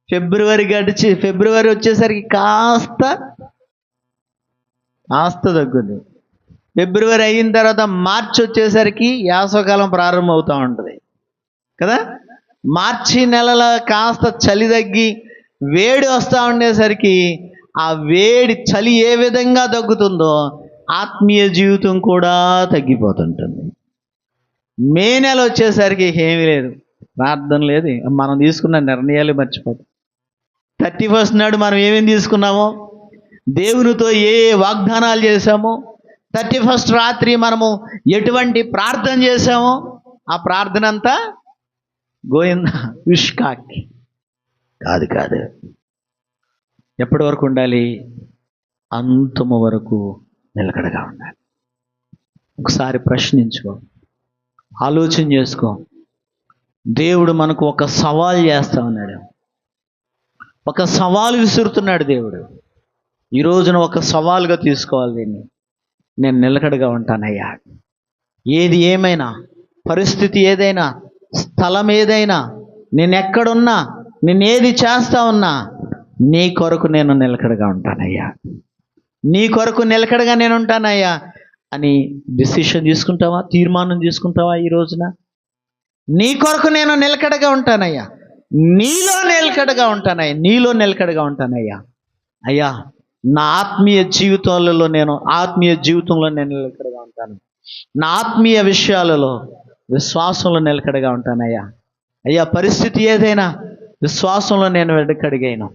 ఫిబ్రవరి వచ్చేసరికి కాస్త తగ్గుద్ది. ఫిబ్రవరి అయిన తర్వాత మార్చి వచ్చేసరికి యాసవకాలం ప్రారంభం అవుతూ ఉంటుంది కదా. మార్చి నెలలో కాస్త చలి తగ్గి వేడి వస్తూ ఉండేసరికి ఆ వేడి చలి ఏ విధంగా తగ్గుతుందో ఆత్మీయ జీవితం కూడా తగ్గిపోతుంటుంది. మే నెల వచ్చేసరికి ఏమీ లేదు, ప్రార్థన లేదు, మనం తీసుకున్న నిర్ణయాలు మర్చిపోతాం. 31st నాడు మనం ఏమేమి తీసుకున్నామో, దేవునితో ఏ వాగ్దానాలు చేశామో, 31st రాత్రి మనము ఎటువంటి ప్రార్థన చేశామో ఆ ప్రార్థన అంతా గోయిందా విష్కాకి కాదు. ఎప్పటి వరకు ఉండాలి? అంతము వరకు నిలకడగా ఉండాలి. ఒకసారి ప్రశ్నించుకో, ఆలోచన చేసుకో. దేవుడు మనకు ఒక సవాల్ చేస్తా ఉన్నాడు, ఒక సవాలు విసురుతున్నాడు దేవుడు. ఈ రోజున ఒక సవాలుగా తీసుకోవాలి దీన్ని. నేను నిలకడగా ఉంటానయ్యా. ఏది ఏమైనా, పరిస్థితి ఏదైనా, స్థలం ఏదైనా, నేను ఎక్కడున్నా, నేను ఏది చేస్తా ఉన్నా, నీ కొరకు నేను నిలకడగా ఉంటానయ్యా, నీ కొరకు నిలకడగా నేను ఉంటానయ్యా అని డిసిషన్ తీసుకుంటావా? తీర్మానం తీసుకుంటావా? ఈ రోజున నీ కొరకు నేను నిలకడగా ఉంటానయ్యా, నీలో నిలకడగా ఉంటానయ్యా. అయ్యా, నా ఆత్మీయ జీవితంలో నేను నిలకడగా ఉంటాను. నా ఆత్మీయ విషయాలలో, విశ్వాసంలో నిలకడగా ఉంటానయ్యా. అయ్యా, పరిస్థితి ఏదైనా విశ్వాసంలో నేను వెనకడిగాను.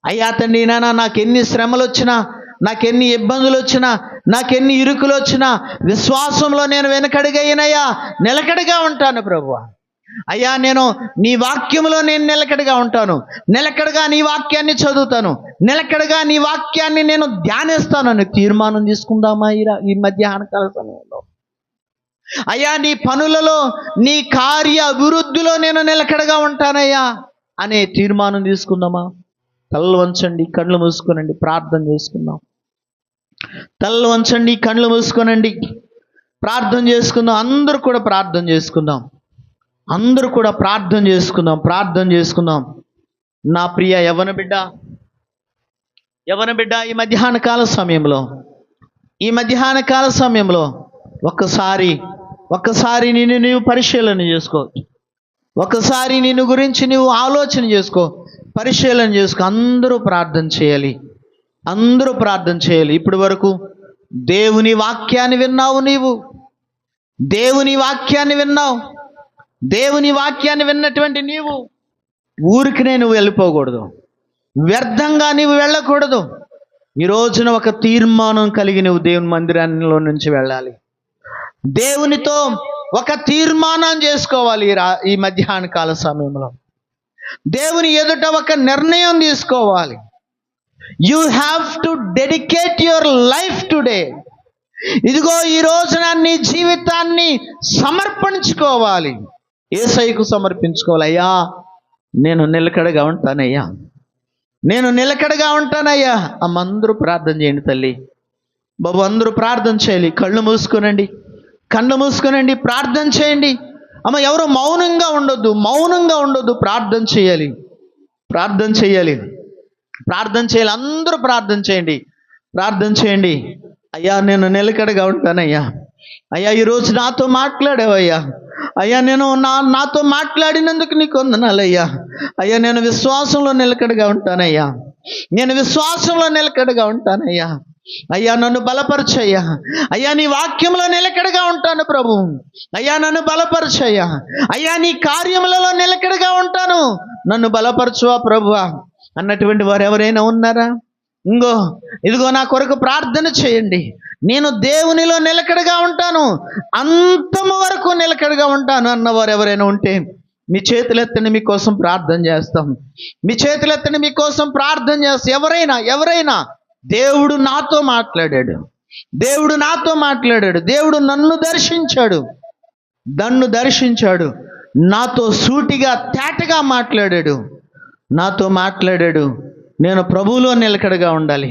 అయ్యా తండ్రి నాన్న, నాకెన్ని శ్రమలు వచ్చినా, నాకెన్ని ఇబ్బందులు వచ్చినా, నాకెన్ని ఇరుకులు వచ్చినా విశ్వాసంలో నేను వెనకడిగయ్యనయ్యా, నిలకడగా ఉంటాను ప్రభువా. అయ్యా, నేను నీ వాక్యంలో నేను నిలకడగా ఉంటాను, నిలకడగా నీ వాక్యాన్ని చదువుతాను, నిలకడగా నీ వాక్యాన్ని నేను ధ్యానిస్తాను అని తీర్మానం తీసుకుందామా ఈ మధ్యాహ్నకాల సమయంలో? అయ్యా, నీ పనులలో, నీ కార్య అభివృద్ధిలో నేను నిలకడగా ఉంటానయ్యా అనే తీర్మానం తీసుకుందామా? తలలు వంచండి, కళ్ళు మూసుకోనండి, ప్రార్థన చేసుకుందాం. తలలు వంచండి, కళ్ళు మూసుకోనండి, ప్రార్థన చేసుకుందాం. అందరూ కూడా ప్రార్థన చేసుకుందాం. నా ప్రియ యవ్వన బిడ్డ, ఈ మధ్యాహ్నకాల సమయంలో ఒక్కసారి నిన్ను నీవు పరిశీలన చేసుకో. ఒకసారి నిన్ను గురించి నీవు ఆలోచన చేసుకో, పరిశీలన చేసుకో. అందరూ ప్రార్థన చేయాలి. ఇప్పటి వరకు దేవుని వాక్యాన్ని విన్నావు. దేవుని వాక్యాన్ని విన్నటువంటి నీవు ఊరికినే నువ్వు వెళ్ళిపోకూడదు, వ్యర్థంగా నీవు వెళ్ళకూడదు. ఈ రోజున ఒక తీర్మానం కలిగి నువ్వు దేవుని మందిరంలో నుంచి వెళ్ళాలి. దేవునితో ఒక తీర్మానం చేసుకోవాలి. ఈ మధ్యాహ్న కాల సమయంలో దేవుని ఎదుట ఒక నిర్ణయం తీసుకోవాలి. You have to dedicate your life today. ఇదిగో ఈ రోజున నీ జీవితాన్ని సమర్పించుకోవాలి, యేసయ్యకు సమర్పించుకోవాలి. అయ్యా, నేను నిలకడగా ఉంటానయ్యా. అందరూ ప్రార్థన చేయండి తల్లి, బాబు, అందరూ ప్రార్థన చేయాలి. కళ్ళు మూసుకొనండి, ప్రార్థన చేయండి. అమ్మ, ఎవరు మౌనంగా ఉండొద్దు, ప్రార్థన చేయాలి. అందరూ ప్రార్థన చేయండి. అయ్యా, నేను నిలకడగా ఉంటానయ్యా. అయ్యా, ఈరోజు నాతో మాట్లాడావయ్యా. అయ్యా, నాతో మాట్లాడినందుకు నీకు వందనాలయ్యా. అయ్యా, నేను విశ్వాసంలో నిలకడగా ఉంటానయ్యా. అయ్యా, నన్ను బలపరచయ్యా. అయ్యా, నీ వాక్యంలో నిలకడగా ఉంటాను ప్రభు. అయ్యా, నన్ను బలపరచయ్యా. అయ్యా, నీ కార్యములలో నిలకడగా ఉంటాను, నన్ను బలపరచువా ప్రభువా అన్నటువంటి వారు ఎవరైనా ఉన్నారా? ఇదిగో నా కొరకు ప్రార్థన చేయండి. నేను దేవునిలో నిలకడగా ఉంటాను, అంతము వరకు నిలకడగా ఉంటాను అన్నవారు ఎవరైనా ఉంటే మీ చేతులెత్తండి, మీకోసం ప్రార్థన చేస్తాం. ఎవరైనా దేవుడు నాతో మాట్లాడాడు, దేవుడు నన్ను దర్శించాడు, నాతో సూటిగా తేటగా మాట్లాడాడు. నేను ప్రభువులో నిలకడగా ఉండాలి,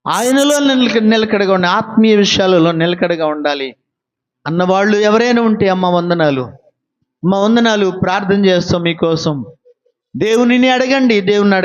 ఆయనలో నిలకడగా ఉండాలి, ఆత్మీయ విషయాలలో నిలకడగా ఉండాలి అన్నవాళ్ళు ఎవరైనా ఉంటే అమ్మ వందనాలు. మా వందనాలు. ప్రార్థన చేస్తాం మీకోసం. దేవునిని అడగండి, దేవుని